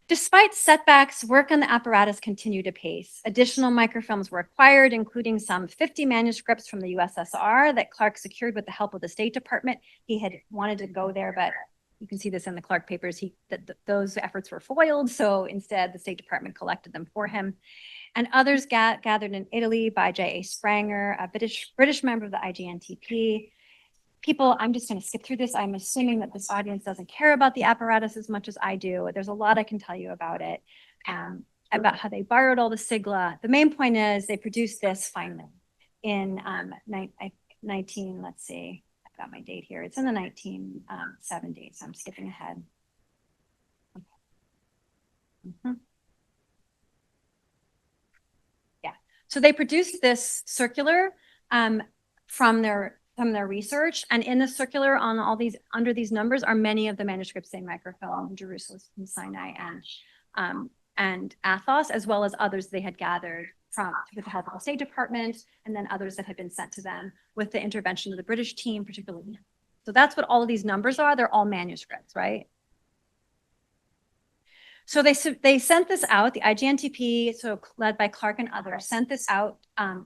Despite setbacks, work on the apparatus continued apace. Additional microfilms were acquired, including some 50 manuscripts from the USSR that Clark secured with the help of the State Department. He had wanted to go there, but you can see this in the Clark papers, those efforts were foiled, so instead the State Department collected them for him. And others gathered in Italy by J.A. Spranger, a British member of the IGNTP. People, I'm just going to skip through this. I'm assuming that this audience doesn't care about the apparatus as much as I do. There's a lot I can tell you about it, about how they borrowed all the sigla. The main point is they produced this finally in 19, let's see, I've got my date here. It's in the 1970s. So I'm skipping ahead. Okay. Mm-hmm. Yeah, so they produced this circular from their research, and in the circular on all these, under these numbers, are many of the manuscripts they microfilmed in Jerusalem, and Sinai, and Athos, as well as others they had gathered with the help of the State Department, and then others that had been sent to them with the intervention of the British team, particularly. So that's what all of these numbers are. They're all manuscripts, right? So they sent this out, the IGNTP, so led by Clark and others, sent this out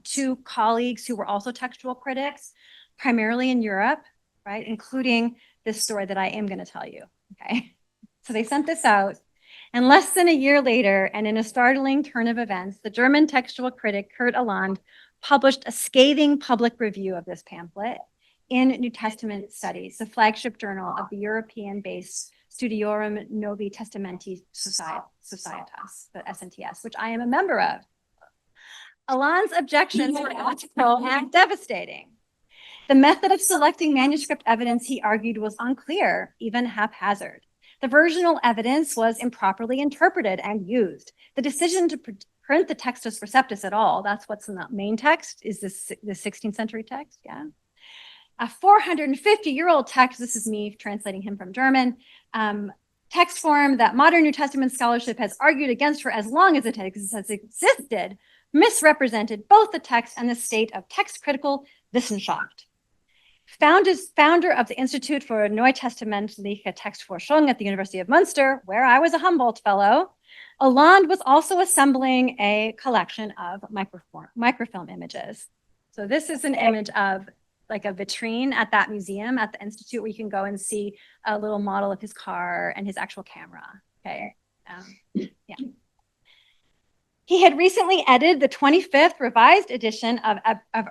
to colleagues who were also textual critics, primarily in Europe, right? Including this story that I am going to tell you, okay? So they sent this out, and less than a year later, and in a startling turn of events, the German textual critic Kurt Aland published a scathing public review of this pamphlet in New Testament Studies, the flagship journal of the European-based Studiorum Novi Testamenti Societas, the SNTS, which I am a member of. Aland's objections were ethical and devastating. The method of selecting manuscript evidence, he argued, was unclear, even haphazard. The versional evidence was improperly interpreted and used. The decision to print the Textus Receptus at all, that's what's in the main text, is this the 16th century text, yeah. A 450-year-old text, this is me translating him from German, text form that modern New Testament scholarship has argued against for as long as it has existed, misrepresented both the text and the state of text-critical Wissenschaft. Founder of the Institute for Neutestamentliche Textforschung at the University of Munster, where I was a Humboldt Fellow, Aland was also assembling a collection of microfilm images. So this is an image of like a vitrine at that museum, at the Institute, where you can go and see a little model of his car and his actual camera. Okay. Yeah. He had recently edited the 25th revised edition of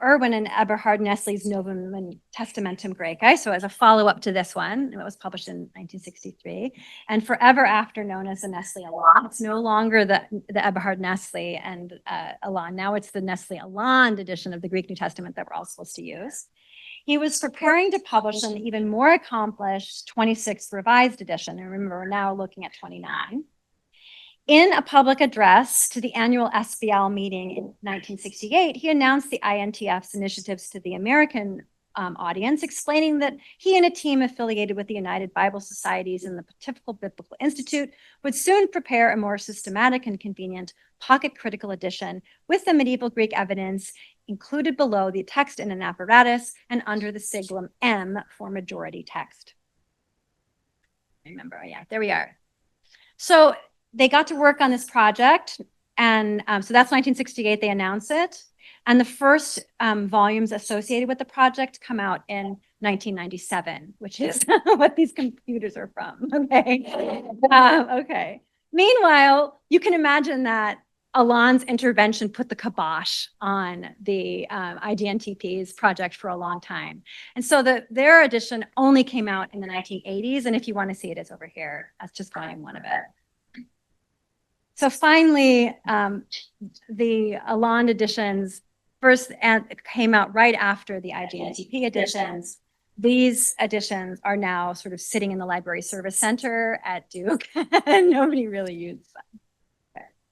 Erwin and Eberhard Nestle's Novum Testamentum Graecae. So as a follow-up to this one, it was published in 1963, and forever after known as the Nestle Aland. It's no longer the Eberhard Nestle and Aland. Now it's the Nestle Aland edition of the Greek New Testament that we're all supposed to use. He was preparing to publish an even more accomplished 26th revised edition. And remember, we're now looking at 29. In a public address to the annual SBL meeting in 1968, he announced the INTF's initiatives to the American audience, explaining that he and a team affiliated with the United Bible Societies and the Pontifical Biblical Institute would soon prepare a more systematic and convenient pocket critical edition with the medieval Greek evidence included below the text in an apparatus and under the siglum M for majority text. Remember, yeah, there we are. So they got to work on this project, and so that's 1968, they announced it. And the first volumes associated with the project come out in 1997, which is what these computers are from, okay? Okay. Meanwhile, you can imagine that Aland's intervention put the kibosh on the IDNTP's project for a long time. And so their edition only came out in the 1980s, and if you want to see it, it's over here. That's just volume 1 of it. So finally, the Aland editions first came out right after the IGNTP editions. These editions are now sort of sitting in the Library Service Center at Duke, and nobody really uses them.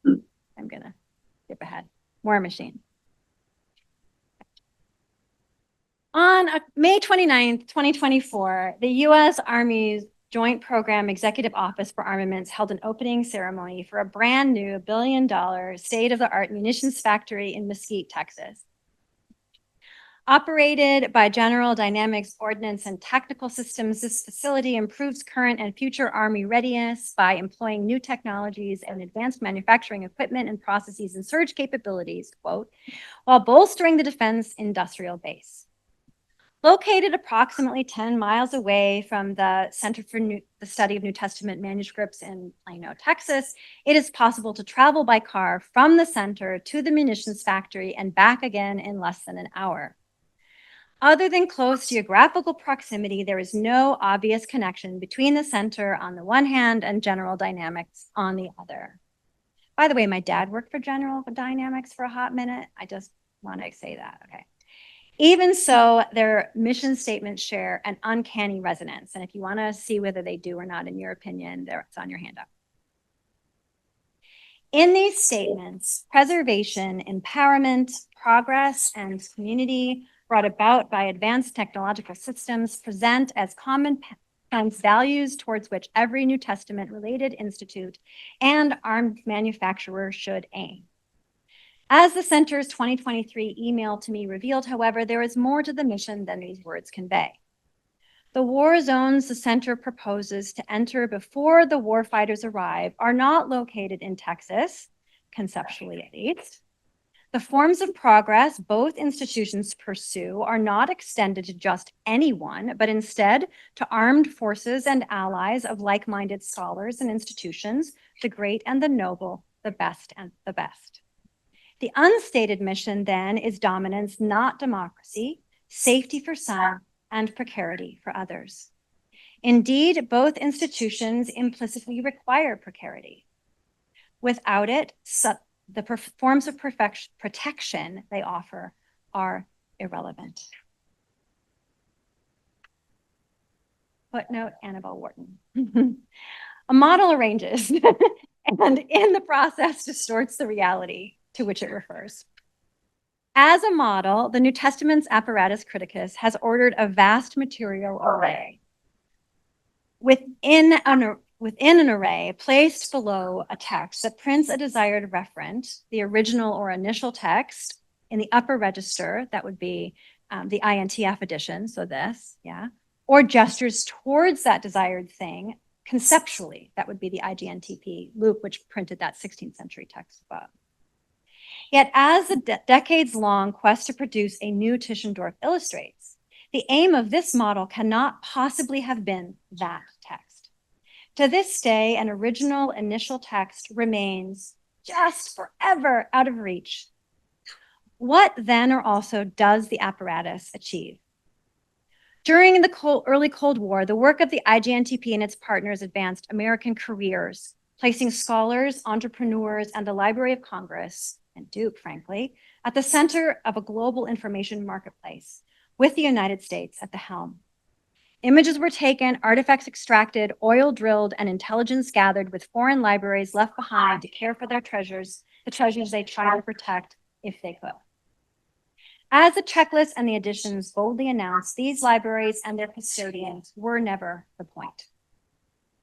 Okay. I'm gonna skip ahead. War Machine. On May 29th, 2024, the U.S. Army's Joint Program Executive Office for Armaments held an opening ceremony for a brand new $1 billion state-of-the-art munitions factory in Mesquite, Texas. Operated by General Dynamics Ordnance and Tactical Systems, this facility improves current and future Army readiness by employing new technologies and advanced manufacturing equipment and processes and surge capabilities, quote, while bolstering the defense industrial base. Located approximately 10 miles away from the Center for the Study of New Testament Manuscripts in Plano, Texas, it is possible to travel by car from the center to the munitions factory and back again in less than an hour. Other than close geographical proximity, there is no obvious connection between the center on the one hand and General Dynamics on the other. By the way, my dad worked for General Dynamics for a hot minute. I just want to say that, okay. Even so, their mission statements share an uncanny resonance. And if you want to see whether they do or not, in your opinion, it's on your handout. In these statements, preservation, empowerment, progress, and community brought about by advanced technological systems present as common sense values towards which every New Testament related institute and armed manufacturer should aim. As the Center's 2023 email to me revealed, however, there is more to the mission than these words convey. The war zones the Center proposes to enter before the warfighters arrive are not located in Texas, conceptually at least. The forms of progress both institutions pursue are not extended to just anyone, but instead to armed forces and allies of like-minded scholars and institutions, the great and the noble, the best and the best. The unstated mission, then, is dominance, not democracy, safety for some, and precarity for others. Indeed, both institutions implicitly require precarity. Without it, the forms of protection they offer are irrelevant. Footnote, Annabelle Wharton. A model arranges and in the process distorts the reality to which it refers. As a model, the New Testament's Apparatus Criticus has ordered a vast material array. Within an array placed below a text that prints a desired referent, the original or initial text in the upper register, that would be the INTF edition, so this, yeah, or gestures towards that desired thing conceptually, that would be the IGNTP, Luke, which printed that 16th century text above. Yet as the decades-long quest to produce a new Tischendorf illustrates, The aim of this model cannot possibly have been that text. To this day, an original initial text remains just forever out of reach. What then or also does the apparatus achieve? During the early Cold War, the work of the IGNTP and its partners advanced American careers, placing scholars, entrepreneurs, and the Library of Congress, and Duke, frankly, at the center of a global information marketplace, with the United States at the helm. Images were taken, artifacts extracted, oil drilled, and intelligence gathered, with foreign libraries left behind to care for their treasures, the treasures they tried to protect if they could. As the checklist and the editions boldly announced, these libraries and their custodians were never the point.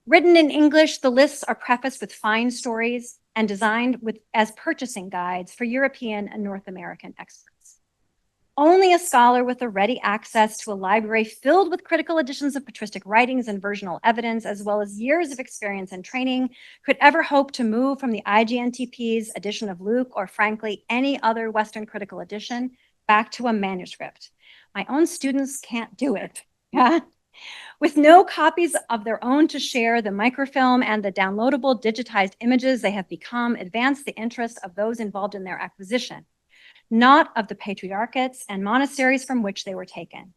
Written in English, the lists are prefaced with fine stories and designed as purchasing guides for European and North American experts. Only a scholar with a ready access to a library filled with critical editions of patristic writings and versional evidence, as well as years of experience and training, could ever hope to move from the IGNTP's edition of Luke, or frankly, any other Western critical edition, back to a manuscript. My own students can't do it. Yeah. With no copies of their own to share, the microfilm and the downloadable digitized images they have become advance the interest of those involved in their acquisition, not of the patriarchates and monasteries from which they were taken.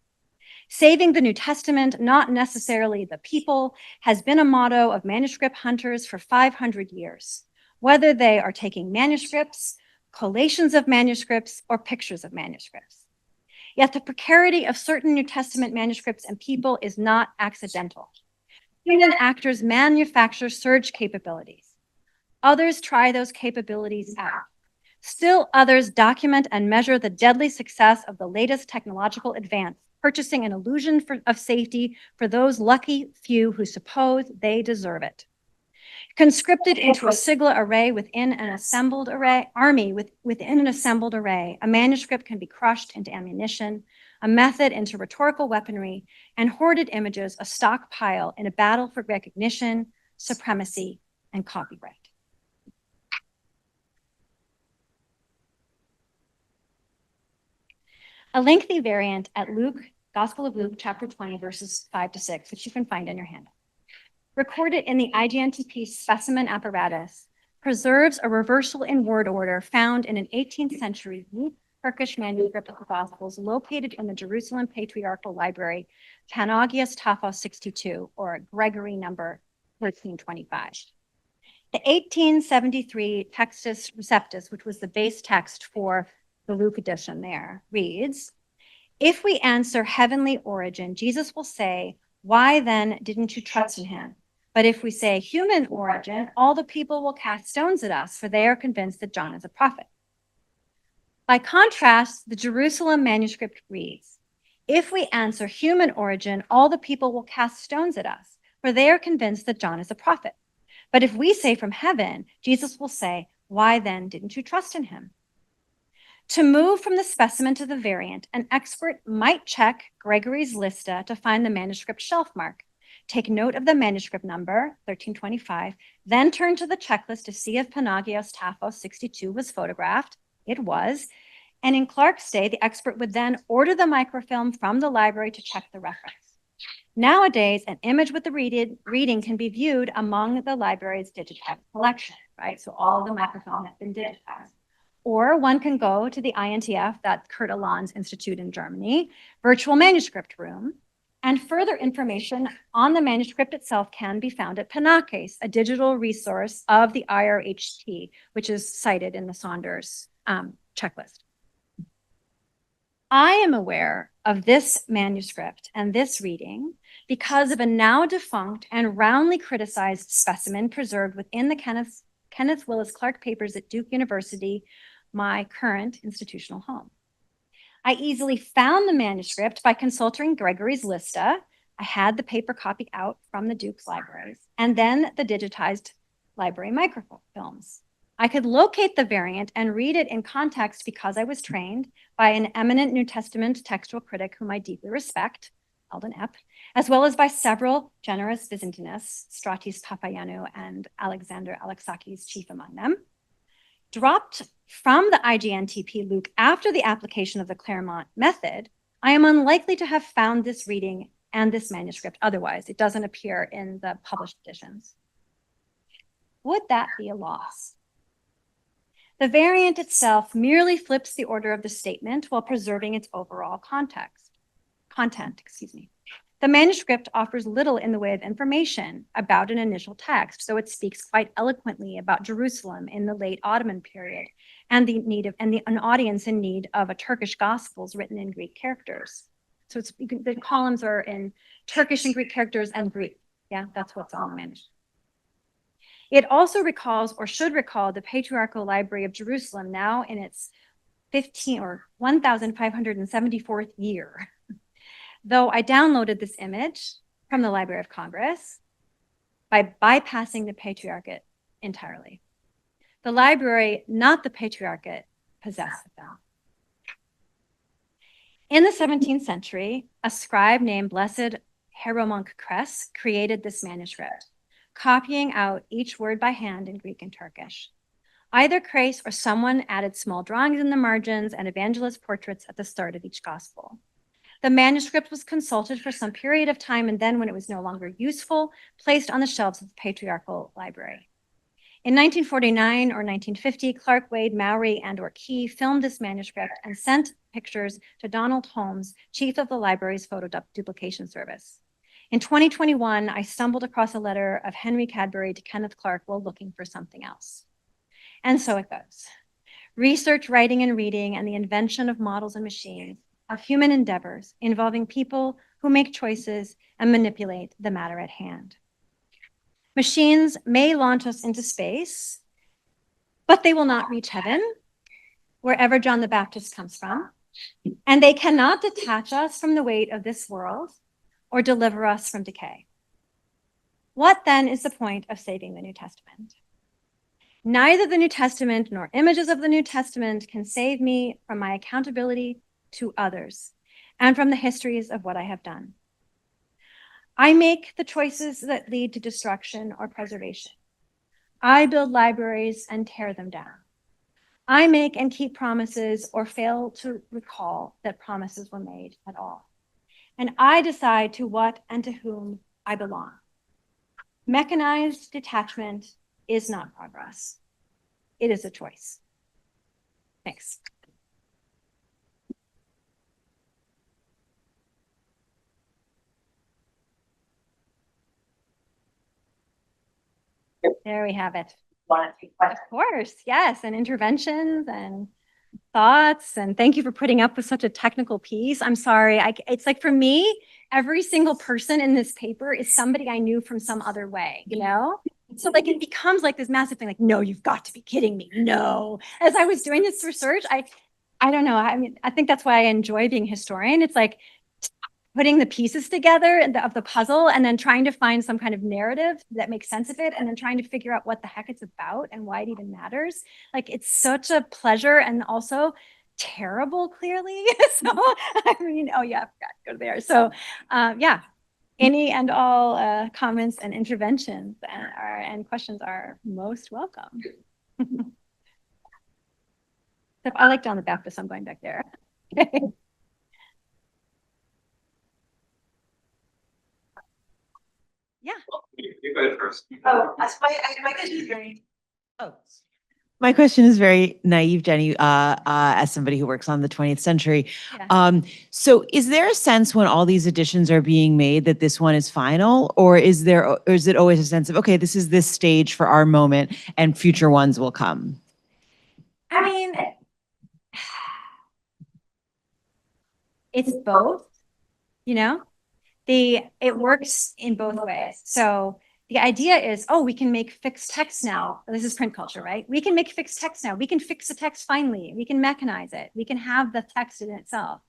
Saving the New Testament, not necessarily the people, has been a motto of manuscript hunters for 500 years, whether they are taking manuscripts, collations of manuscripts, or pictures of manuscripts. Yet the precarity of certain New Testament manuscripts and people is not accidental. Human actors manufacture surge capabilities. Others try those capabilities out. Still others document and measure the deadly success of the latest technological advance, purchasing an illusion of safety for those lucky few who suppose they deserve it. Conscripted into a sigla array within an assembled army, within an assembled array, a manuscript can be crushed into ammunition, a method into rhetorical weaponry, and hoarded images a stockpile in a battle for recognition, supremacy, and copyright. A lengthy variant at Luke, Gospel of Luke, chapter 20, verses 5 to 6, which you can find in your handout, recorded in the IGNTP specimen apparatus, preserves a reversal in word order found in an 18th century Turkish manuscript of the Gospels located in the Jerusalem Patriarchal Library, Panagios Taphos 62, or Gregory number 1325. The 1873 Textus Receptus, which was the base text for the Luke edition there, reads, "If we answer heavenly origin, Jesus will say, 'Why then didn't you trust in him?' But if we say human origin, all the people will cast stones at us, for they are convinced that John is a prophet." By contrast, the Jerusalem manuscript reads, "If we answer human origin, all the people will cast stones at us, for they are convinced that John is a prophet. But if we say from heaven, Jesus will say, 'Why then didn't you trust in him?'" To move from the specimen to the variant, an expert might check Gregory's Lista to find the manuscript shelf mark, take note of the manuscript number, 1325, then turn to the checklist to see if Panagios Taphos 62 was photographed. It was. And in Clark's day, the expert would then order the microfilm from the library to check the reference. Nowadays, an image with the reading can be viewed among the library's digitized collection, right? So all of the microfilm has been digitized. Or one can go to the INTF, that's Kurt Aland's institute in Germany, virtual manuscript room, and further information on the manuscript itself can be found at Panacase, a digital resource of the IRHT, which is cited in the Saunders checklist. I am aware of this manuscript and this reading because of a now defunct and roundly criticized specimen preserved within the Kenneth Willis Clark papers at Duke University, my current institutional home. I easily found the manuscript by consulting Gregory's Lista. I had the paper copy out from the Duke's libraries, and then the digitized library microfilms. I could locate the variant and read it in context because I was trained by an eminent New Testament textual critic whom I deeply respect, Eldon Epp, as well as by several generous Byzantinists, Stratis Papagiannou and Alexander Alexakis chief among them. Dropped from the IGNTP Luke after the application of the Claremont method, I am unlikely to have found this reading and this manuscript otherwise. It doesn't appear in the published editions. Would that be a loss? The variant itself merely flips the order of the statement while preserving its overall content. The manuscript offers little in the way of information about an initial text, so it speaks quite eloquently about Jerusalem in the late Ottoman period and an audience in need of a Turkish Gospels written in Greek characters. So the columns are in Turkish and Greek characters and Greek. Yeah, that's what's on the manuscript. It also recalls, or should recall, the Patriarchal Library of Jerusalem, now in its 1574th year. Though I downloaded this image from the Library of Congress by bypassing the Patriarchate entirely. The library, not the Patriarchate, possessed them. In the 17th century, a scribe named Blessed Hieromonk Kress created this manuscript, copying out each word by hand in Greek and Turkish. Either Kress or someone added small drawings in the margins and evangelist portraits at the start of each gospel. The manuscript was consulted for some period of time, and then, when it was no longer useful, placed on the shelves of the Patriarchal Library. In 1949 or 1950, Clark, Wade, Mowry, and/or Key filmed this manuscript and sent pictures to Donald Holmes, chief of the library's photo duplication service. In 2021, I stumbled across a letter of Henry Cadbury to Kenneth Clark while looking for something else. And so it goes. Research, writing, and reading, and the invention of models and machines, of human endeavors involving people who make choices and manipulate the matter at hand. Machines may launch us into space, but they will not reach heaven, wherever John the Baptist comes from, and they cannot detach us from the weight of this world or deliver us from decay. What then is the point of saving the New Testament? Neither the New Testament nor images of the New Testament can save me from my accountability to others and from the histories of what I have done. I make the choices that lead to destruction or preservation. I build libraries and tear them down. I make and keep promises or fail to recall that promises were made at all. And I decide to what and to whom I belong. Mechanized detachment is not progress. It is a choice. Thanks. There we have it. Of course, yes, and interventions and thoughts, and thank you for putting up with such a technical piece. I'm sorry, it's like, for me, every single person in this paper is somebody I knew from some other way, you know? So like it becomes like this massive thing, like, no, you've got to be kidding me. No. As I was doing this research, I don't know. I mean, I think that's why I enjoy being a historian. It's like putting the pieces together of the puzzle and then trying to find some kind of narrative that makes sense of it, and then trying to figure out what the heck it's about and why it even matters. Like, it's such a pleasure and also terrible, clearly. So, I mean, oh yeah, I forgot to go there. So, yeah, any and all comments and interventions and questions are most welcome. I like John the Baptist, I'm going back there. Yeah. You go first. Oh, my question is very. Oh. My question is very naive, Jenny, as somebody who works on the 20th century. Yeah. So is there a sense when all these editions are being made that this one is final, or is it always a sense of, okay, this is this stage for our moment and future ones will come? I mean, it's both, you know? It works in both ways. So the idea is, oh, we can make fixed text now. This is print culture, right? We can make fixed text now. We can fix the text finally. We can mechanize it. We can have the text in itself.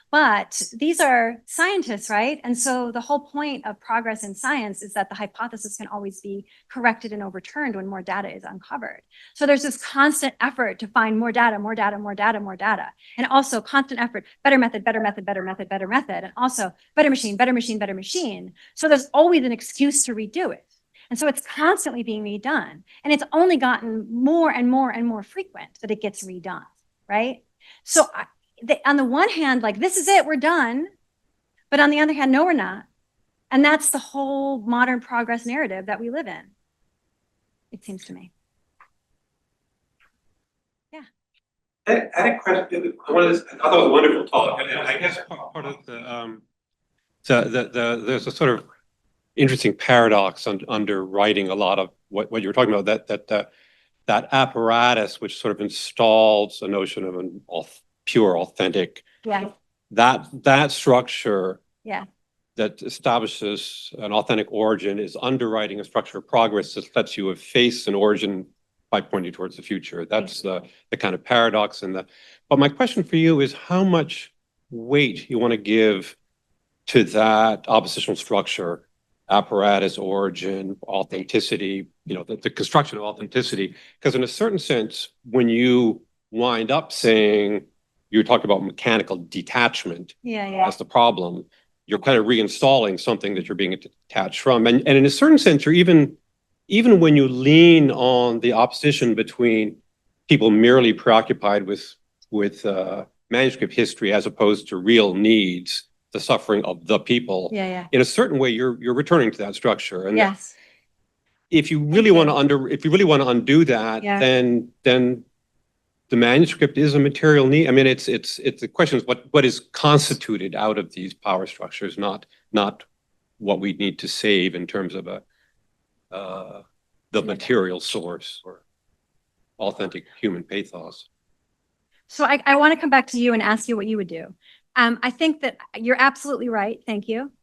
But these are scientists, right? And so the whole point of progress in science is that the hypothesis can always be corrected and overturned when more data is uncovered. So there's this constant effort to find more data, more data, more data, more data. And also constant effort, better method, better method, better method, better method. And also better machine, better machine, better machine. So there's always an excuse to redo it. And so it's constantly being redone. And it's only gotten more and more and more frequent that it gets redone, right? So on the one hand, like, this is it, we're done. But on the other hand, no, we're not. And that's the whole modern progress narrative that we live in, it seems to me. I had a question. I thought it was a wonderful talk, and I guess part of there's a sort of interesting paradox under writing a lot of what you were talking about, that apparatus which sort of installs a notion of an pure, authentic, that structure that establishes an authentic origin is underwriting a structure of progress that lets you efface an origin by pointing towards the future. That's the kind of paradox but my question for you is how much weight you want to give to that oppositional structure, apparatus, origin, authenticity, the construction of authenticity. Because in a certain sense, when you wind up saying, you talked about mechanical detachment as the problem, you're kind of reinstalling something that you're being detached from. And in a certain sense, you're even when you lean on the opposition between people merely preoccupied with manuscript history as opposed to real needs, the suffering of the people, in a certain way, you're returning to that structure. And if you really want to undo that, then the manuscript is a material need. I mean, it's the question is what is constituted out of these power structures, not what we need to save in terms of the material source or authentic human pathos. So I want to come back to you and ask you what you would do. I think that you're absolutely right. Thank you.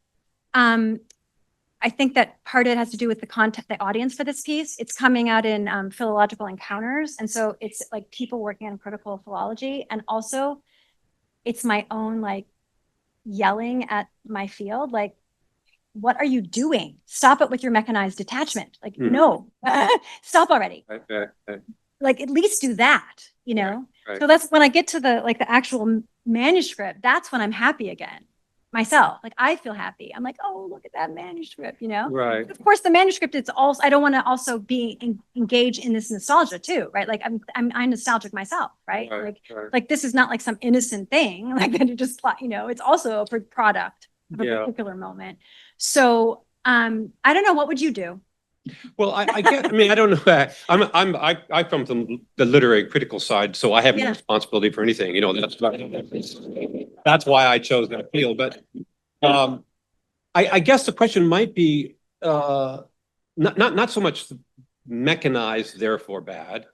I think that part of it has to do with the content, the audience for this piece. It's coming out in philological encounters. And so it's like people working on critical philology. And also it's my own like yelling at my field, like, what are you doing? Stop it with your mechanized detachment. Like, no, stop already. Like, at least do that, Right. So that's when I get to the actual manuscript, that's when I'm happy again. Myself, like, I feel happy. I'm like, oh, look at that manuscript, Right. Of course, the manuscript, it's also, I don't want to also be engaged in this nostalgia too, right? Like, I'm nostalgic myself, right? Like this is not like some innocent thing, like that you just, it's also a product of a particular moment. So, I don't know, what would you do? Well, I don't know. I come from the literary critical side, so I have no responsibility for anything. That's why I chose that field. But I guess the question might be not so much mechanized, therefore bad.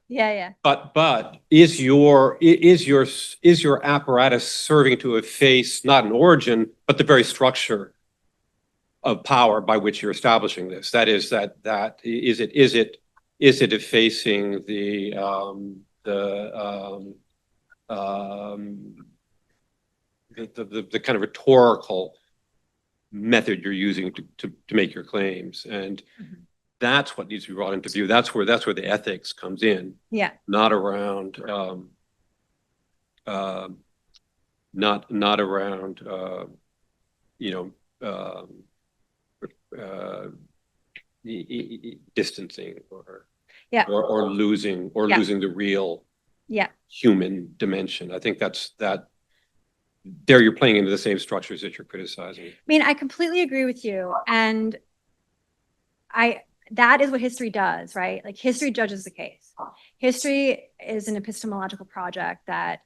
But is your apparatus serving to efface not an origin, but the very structure of power by which you're establishing this? That is, is it effacing the kind of rhetorical method you're using to make your claims? And that's what needs to be brought into view. That's where the ethics comes in. Not around not around distancing or losing the real human dimension. I think that there you're playing into the same structures that you're criticizing. I mean, I completely agree with you. And that is what history does, right? Like, history judges the case. History is an epistemological project that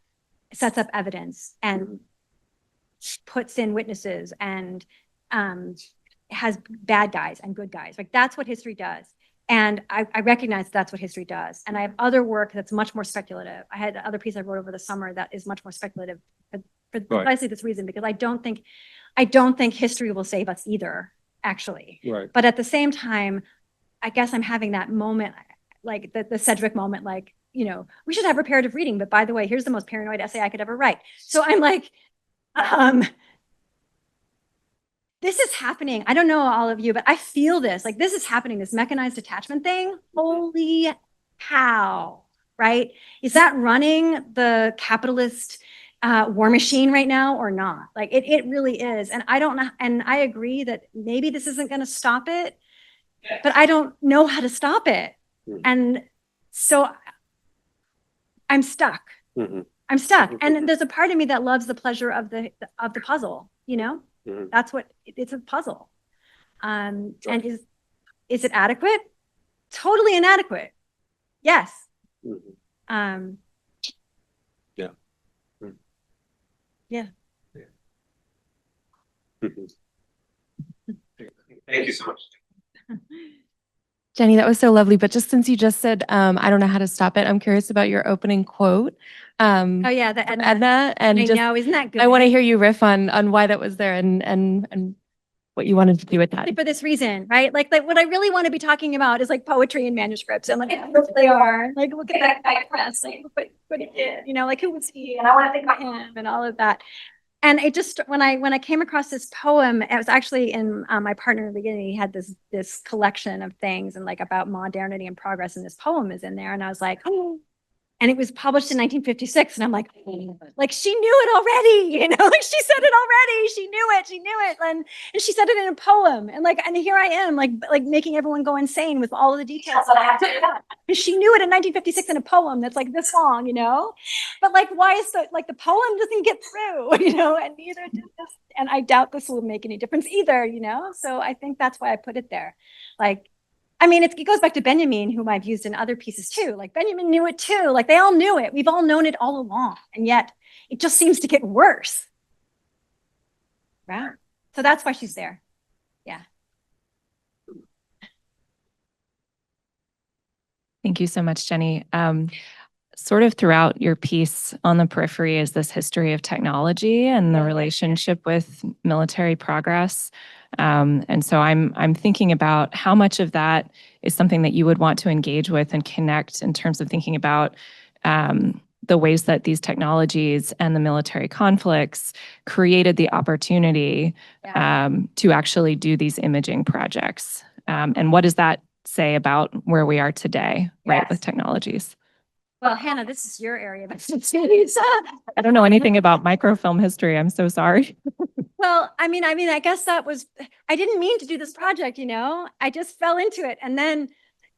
sets up evidence and puts in witnesses and has bad guys and good guys. Like, that's what history does. And I recognize that's what history does. And I have other work that's much more speculative. I had other piece I wrote over the summer that is much more speculative for precisely this reason, because I don't think history will save us either, actually. But at the same time, I guess I'm having that moment, like the Cedric moment, like, we should have reparative reading, but by the way, here's the most paranoid essay I could ever write. So I'm like, this is happening. I don't know all of you, but I feel this. Like, this is happening, this mechanized attachment thing. Holy cow, right? Is that running the capitalist war machine right now or not? Like, it really is. And I don't know. And I agree that maybe this isn't going to stop it, but I don't know how to stop it. And so I'm stuck. I'm I'm stuck. And there's a part of me that loves the pleasure of the puzzle, you know? Mhm. That's what it's a puzzle. And is it adequate? Totally inadequate. Yes. Mhm. Yeah. Mhm. Yeah. Mhm. Thank you so much. Jenny, that was so lovely. But just since you just said, I don't know how to stop it, I'm curious about your opening quote. Oh yeah, the From Edna. Edna, and I just know, isn't that good? I want to hear you riff on why that was there and what you wanted to do with that. For this reason, right? Like what I really want to be talking about is like poetry and manuscripts, and like what they are. Like look at that guy press, like what he did, you know, like who was he? And I want to think about him and all of that. And it just when I came across this poem, it was actually in my partner Relegating. He had this collection of things and like about modernity and progress, and this poem is in there, and I was like, oh. And it was published in 1956, and I'm like she knew it already, you know, like she said it already, she knew it, and she said it in a poem, and here I am, like making everyone go insane with all of the details that I have to add. Because she knew it in 1956 in a poem that's like this long, you know, but like why is the poem doesn't get through, you know, and neither did this, and I doubt this will make any difference either, you know, so I think that's why I put it there, like. I mean, it goes back to Benjamin, whom I've used in other pieces too. Like Benjamin knew it too. Like they all knew it. We've all known it all along. And yet it just seems to get worse. Right? So that's why she's there. Yeah. Thank you so much, Jenny. Sort of throughout your piece on the periphery is this history of technology and the relationship with military progress. And so I'm thinking about how much of that is something that you would want to engage with and connect in terms of thinking about the ways that these technologies and the military conflicts created the opportunity to actually do these imaging projects. And what does that say about where we are today, right, with technologies? Well, Hannah, this is your area of expertise. I don't know anything about microfilm history. I'm so sorry. Well, I mean, I guess I didn't mean to do this project, you know, I just fell into it. And then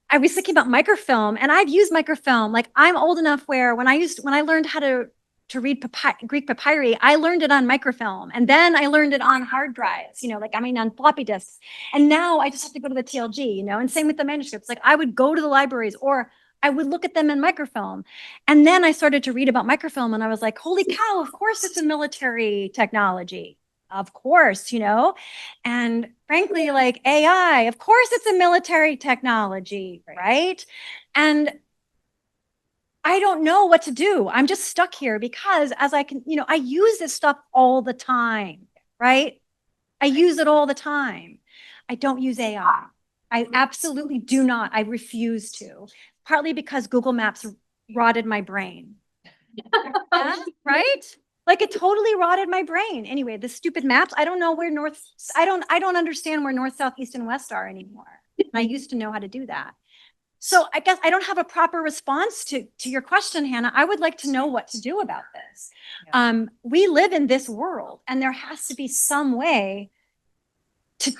I was thinking about microfilm, and I've used microfilm. Like I'm old enough where when I learned how to read Greek papyri, I learned it on microfilm. And then I learned it on hard drives, you know, on floppy disks. And now I just have to go to the TLG, you know, and same with the manuscripts. Like I would go to the libraries or I would look at them in microfilm. And then I started to read about microfilm and I was like, holy cow, of course it's a military technology. Of course, you know, and frankly, like AI, of course it's a military technology, right? And I don't know what to do. I'm just stuck here because I use this stuff all the time, right? I use it all the time. I don't use AI. I absolutely do not. I refuse to. Partly because Google Maps rotted my brain. Yeah, right? Like it totally rotted my brain. Anyway, the stupid maps, I don't know where I don't understand where north, south, east, and west are anymore. I used to know how to do that. So I guess I don't have a proper response to your question, Hannah. I would like to know what to do about this. Yeah. We live in this world and there has to be some way to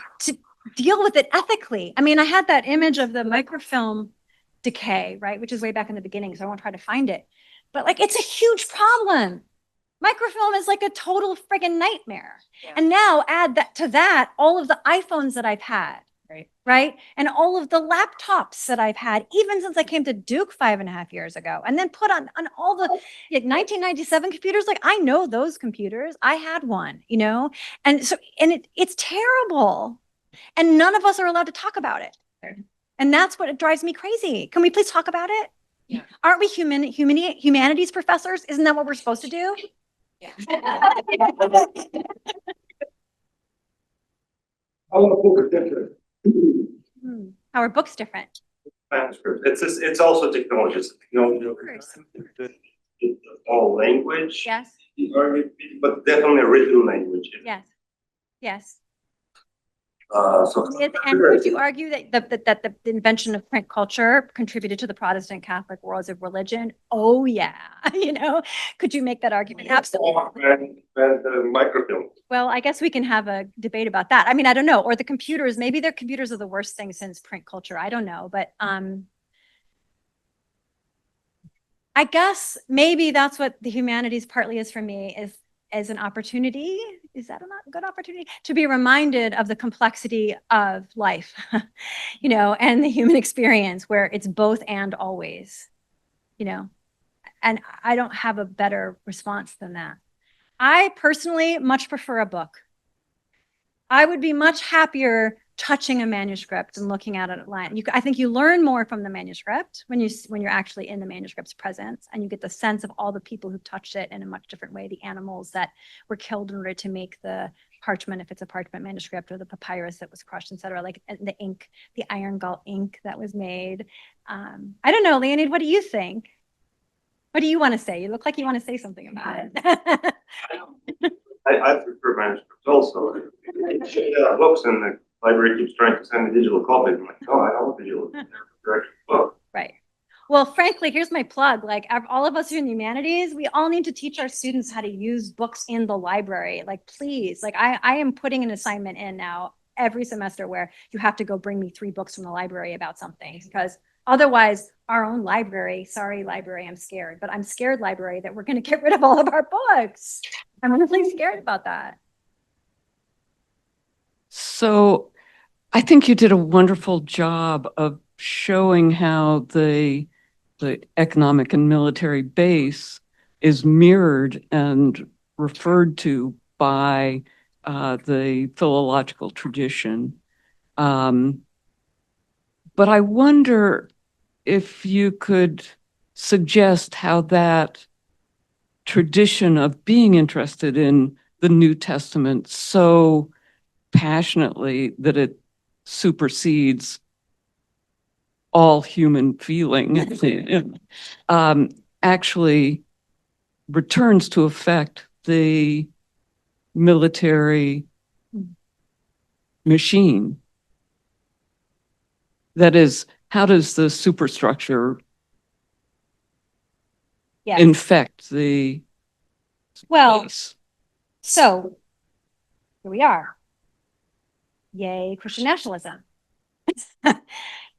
deal with it ethically. I mean, I had that image of the microfilm decay, right? Which is way back in the beginning, so I won't try to find it. But like, it's a huge problem. Microfilm is like a total friggin' nightmare. Yeah. And now add that to that, all of the iPhones that I've had, right? And all of the laptops that I've had, even since I came to Duke 5.5 years ago, and then put on all the 1997 computers. Like I know those computers. I had one, you know? And so, and it's terrible. And none of us are allowed to talk about it. And that's what drives me crazy. Can we please talk about it? Yeah. Aren't we humanities professors? Isn't that what we're supposed to do? Yeah. Our book is different. Our book's different. Manuscript. It's also technology. It's all language. Yes. But definitely a written language. Yes. Yes. And would you argue that the invention of print culture contributed to the Protestant Catholic worlds of religion? Oh yeah, you know, could you make that argument? Absolutely. And the microfilm. Well, I guess we can have a debate about that. I mean, I don't know. Or the computers. Maybe their computers are the worst thing since print culture. I don't know, but I guess maybe that's what the humanities partly is for me, is as an opportunity. Is that a good opportunity to be reminded of the complexity of life, you know, and the human experience, where it's both and always, you know, and I don't have a better response than that. I personally much prefer a book. I would be much happier touching a manuscript and looking at it at line. I think you learn more from the manuscript when you're actually in the manuscript's presence, and you get the sense of all the people who touched it in a much different way, the animals that were killed in order to make the parchment, if it's a parchment manuscript, or the papyrus that was crushed, etc. Like the ink, the iron gall ink that was made. I don't know, Leonid, what do you think? What do you want to say? You look like you want to say something about it. I prefer manuscripts also. Books, and the library keeps trying to send me digital copies. I'm like, no, I don't want digital. Direct book. Right. Well, frankly, here's my plug. Like, all of us here in the humanities, we all need to teach our students how to use books in the library. Like, please, like I am putting an assignment in now every semester where you have to go bring me 3 books from the library about something, because otherwise our own library, sorry, library, I'm scared, but I'm scared, library, that we're going to get rid of all of our books. I'm really scared about that. So I think you did a wonderful job of showing how the economic and military base is mirrored and referred to by the philological tradition. But I wonder if you could suggest how that tradition of being interested in the New Testament so passionately that it supersedes all human feeling actually returns to affect the military machine. That is, how does the superstructure infect the space? So here we are. Yay, Christian nationalism.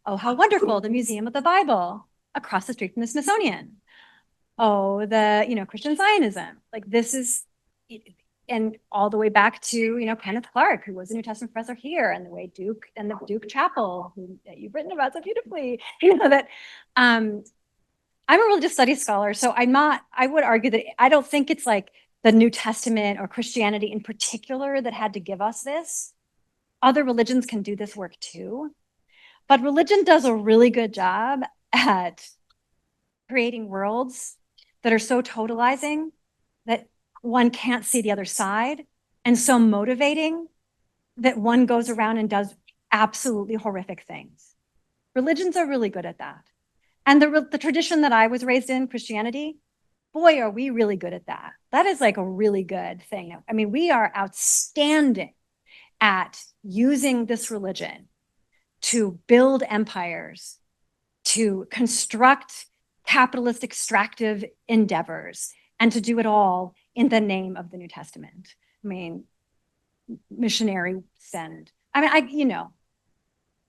Oh, how wonderful, the Museum of the Bible across the street from the Smithsonian. Oh, the, Christian Zionism. Like, this is, and all the way back to, Kenneth Clark, who was a New Testament professor here, and the way Duke and the Duke Chapel, that you've written about so beautifully, that I'm a religious studies scholar, so I would argue that I don't think it's like the New Testament or Christianity in particular that had to give us this. Other religions can do this work too. But religion does a really good job at creating worlds that are so totalizing that one can't see the other side, and so motivating that one goes around and does absolutely horrific things. Religions are really good at that. And the tradition that I was raised in, Christianity, boy, are we really good at that. That is like a really good thing. I mean, we are outstanding at using this religion to build empires, to construct capitalist extractive endeavors, and to do it all in the name of the New Testament. I mean, missionary send. I mean,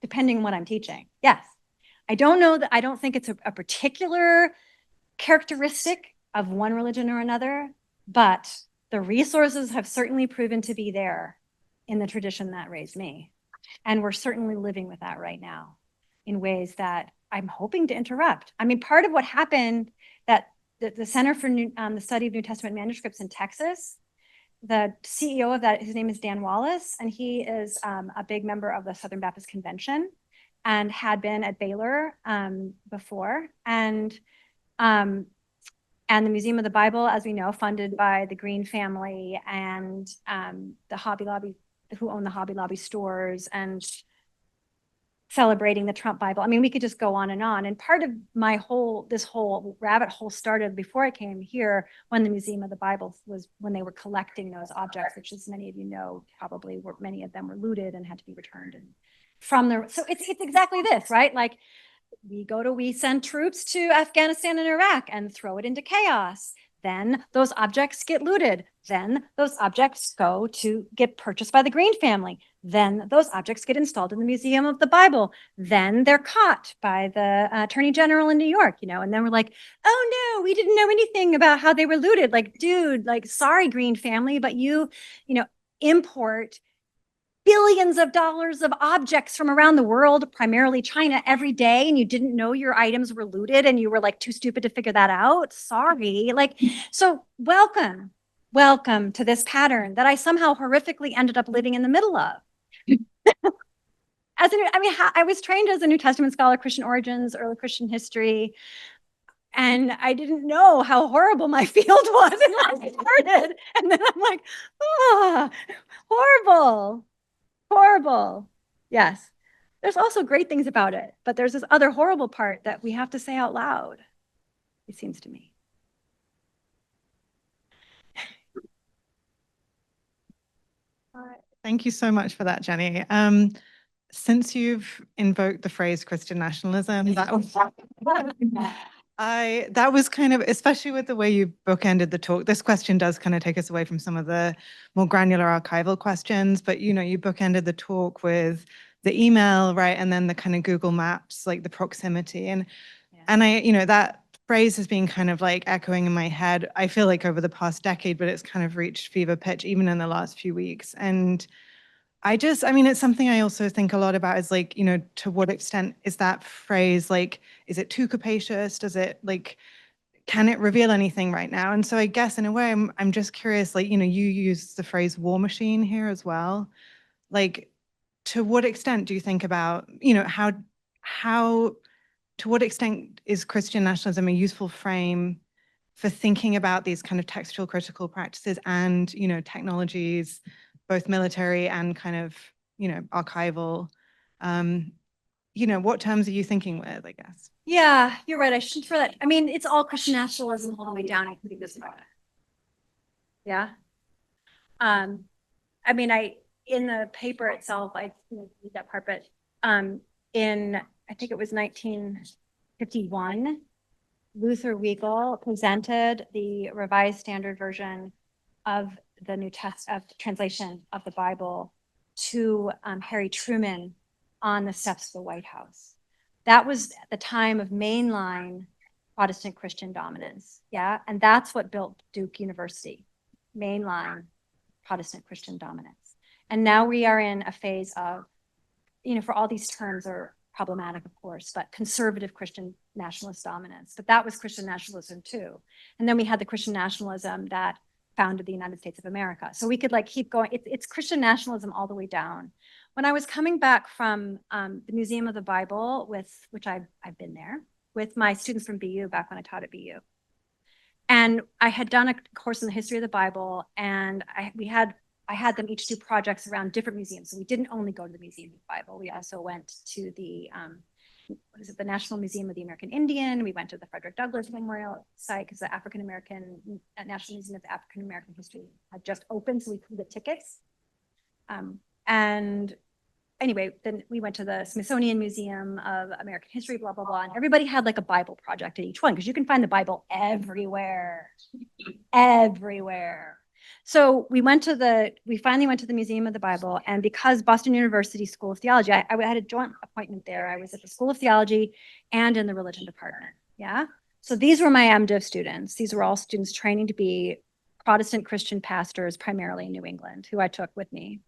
depending on what I'm teaching. Yes. I don't think it's a particular characteristic of one religion or another, but the resources have certainly proven to be there in the tradition that raised me. And we're certainly living with that right now in ways that I'm hoping to interrupt. I mean, part of what happened, that the Center for the Study of New Testament Manuscripts in Texas, the CEO of that, his name is Dan Wallace, and he is a big member of the Southern Baptist Convention and had been at Baylor before. And the Museum of the Bible, as we know, funded by the Green family and the Hobby Lobby, who own the Hobby Lobby stores, and celebrating the Trump Bible. I mean, we could just go on. And part of this whole rabbit hole started before I came here, when the Museum of the Bible was, when they were collecting those objects, which, as many of you know, probably many of them were looted and had to be returned. And so it's exactly this, right? Like, we send troops to Afghanistan and Iraq and throw it into chaos. Then those objects get looted. Then those objects go to get purchased by the Green family. Then those objects get installed in the Museum of the Bible. Then they're caught by the Attorney General in New York, and then we're like, oh no, we didn't know anything about how they were looted. Like, dude, like, sorry, Green family, but you import billions of dollars of objects from around the world, primarily China, every day, and you didn't know your items were looted and you were like too stupid to figure that out. Sorry. So welcome to this pattern that I somehow horrifically ended up living in the middle of. I was trained as a New Testament scholar, Christian origins, early Christian history, and I didn't know how horrible my field was until I started. And then I'm like, horrible. Horrible. Yes. There's also great things about it, but there's this other horrible part that we have to say out loud, it seems to me. Thank you so much for that, Jenny. Since you've invoked the phrase Christian nationalism, that was kind of, especially with the way you bookended the talk, this question does kind of take us away from some of the more granular archival questions, but you bookended the talk with the email, right? And then the kind of Google Maps, like the proximity. And I, that phrase has been kind of like echoing in my head, I feel like over the past decade, but it's kind of reached fever pitch even in the last few weeks. And it's something I also think a lot about is like, to what extent is that phrase, like, is it too capacious? Does it can it reveal anything right now? And so I guess in a way, I'm just curious, like, you use the phrase war machine here as well. Like, to what extent do you think about, how, to what extent is Christian nationalism a useful frame for thinking about these kind of textual critical practices and, technologies, both military and kind of, archival? What terms are you thinking with, I guess? Yeah, you're right. I should throw that. It's all Christian nationalism all the way down, including this part. Yeah. In the paper itself, I read that part, but I think it was 1951, Luther Wiegel presented the Revised Standard Version of the New translation of the Bible to Harry Truman on the steps of the White House. That was at the time of mainline Protestant Christian dominance. Yeah. And that's what built Duke University, mainline Protestant Christian dominance. And now we are in a phase of, for all these terms are problematic, of course, but conservative Christian nationalist dominance. But that was Christian nationalism too. And then we had the Christian nationalism that founded the United States of America. So we could keep going. It's Christian nationalism all the way down. When I was coming back from the Museum of the Bible, which I've been there, with my students from BU back when I taught at BU. And I had done a course in the history of the Bible, and I had them each do projects around different museums. So we didn't only go to the Museum of the Bible. We also went to the the National Museum of the American Indian. We went to the Frederick Douglass Memorial site because the National Museum of African American History had just opened, so we could get tickets. And anyway, then we went to the Smithsonian Museum of American History, blah, blah, blah. And everybody had a Bible project at each one because you can find the Bible everywhere, everywhere. So we finally went to the Museum of the Bible, and because Boston University School of Theology, I had a joint appointment there. I was at the School of Theology and in the religion department. Yeah. So these were my MDiv students. These were all students training to be Protestant Christian pastors, primarily in New England, who I took with me.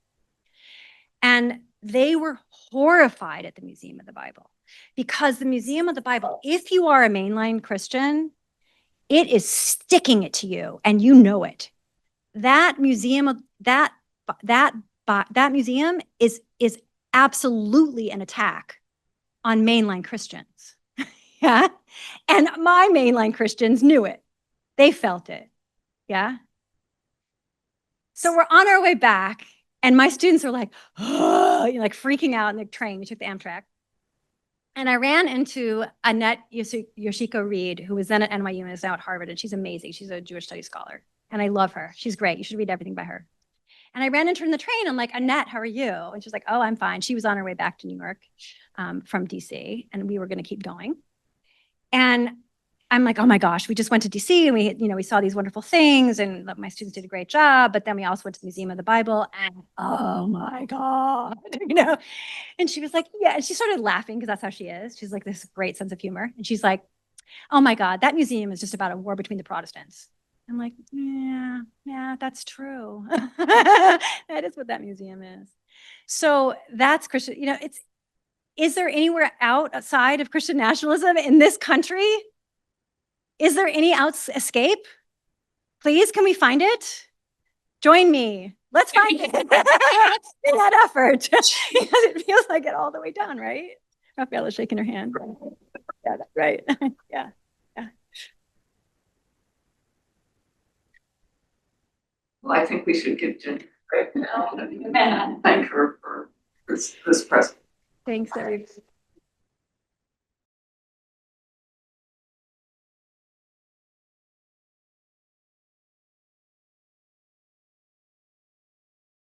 And they were horrified at the Museum of the Bible because the Museum of the Bible, if you are a mainline Christian, it is sticking it to you and you know it. That museum museum is absolutely an attack on mainline Christians. Yeah. And my mainline Christians knew it. They felt it. Yeah. So we're on our way back, and my students are like, oh, freaking out in the train. We took the Amtrak. And I ran into Annette Yoshiko Reed, who was then at NYU and is now at Harvard, and she's amazing. She's a Jewish studies scholar. And I love her. She's great. You should read everything by her. And I ran into her in the train. I'm like, Annette, how are you? And she's like, oh, I'm fine. She was on her way back to New York from DC, and we were going to keep going. And I'm like, oh my gosh, we just went to DC and we saw these wonderful things and my students did a great job. But then we also went to the Museum of the Bible and oh my God, And she was like, yeah. And she started laughing because that's how she is. She's like this great sense of humor. And she's like, oh my God, that museum is just about a war between the Protestants. I'm like, yeah, that's true. That is what that museum is. So that's Christian, is there anywhere outside of Christian nationalism in this country? Is there any escape? Please, can we find it? Join me. Let's find it in that effort because it feels like it all the way down, right? Raphael is shaking her hand. Yeah, that's right. Yeah. Well, I think we should give Jen right now and thank her for this present. Thanks, everybody.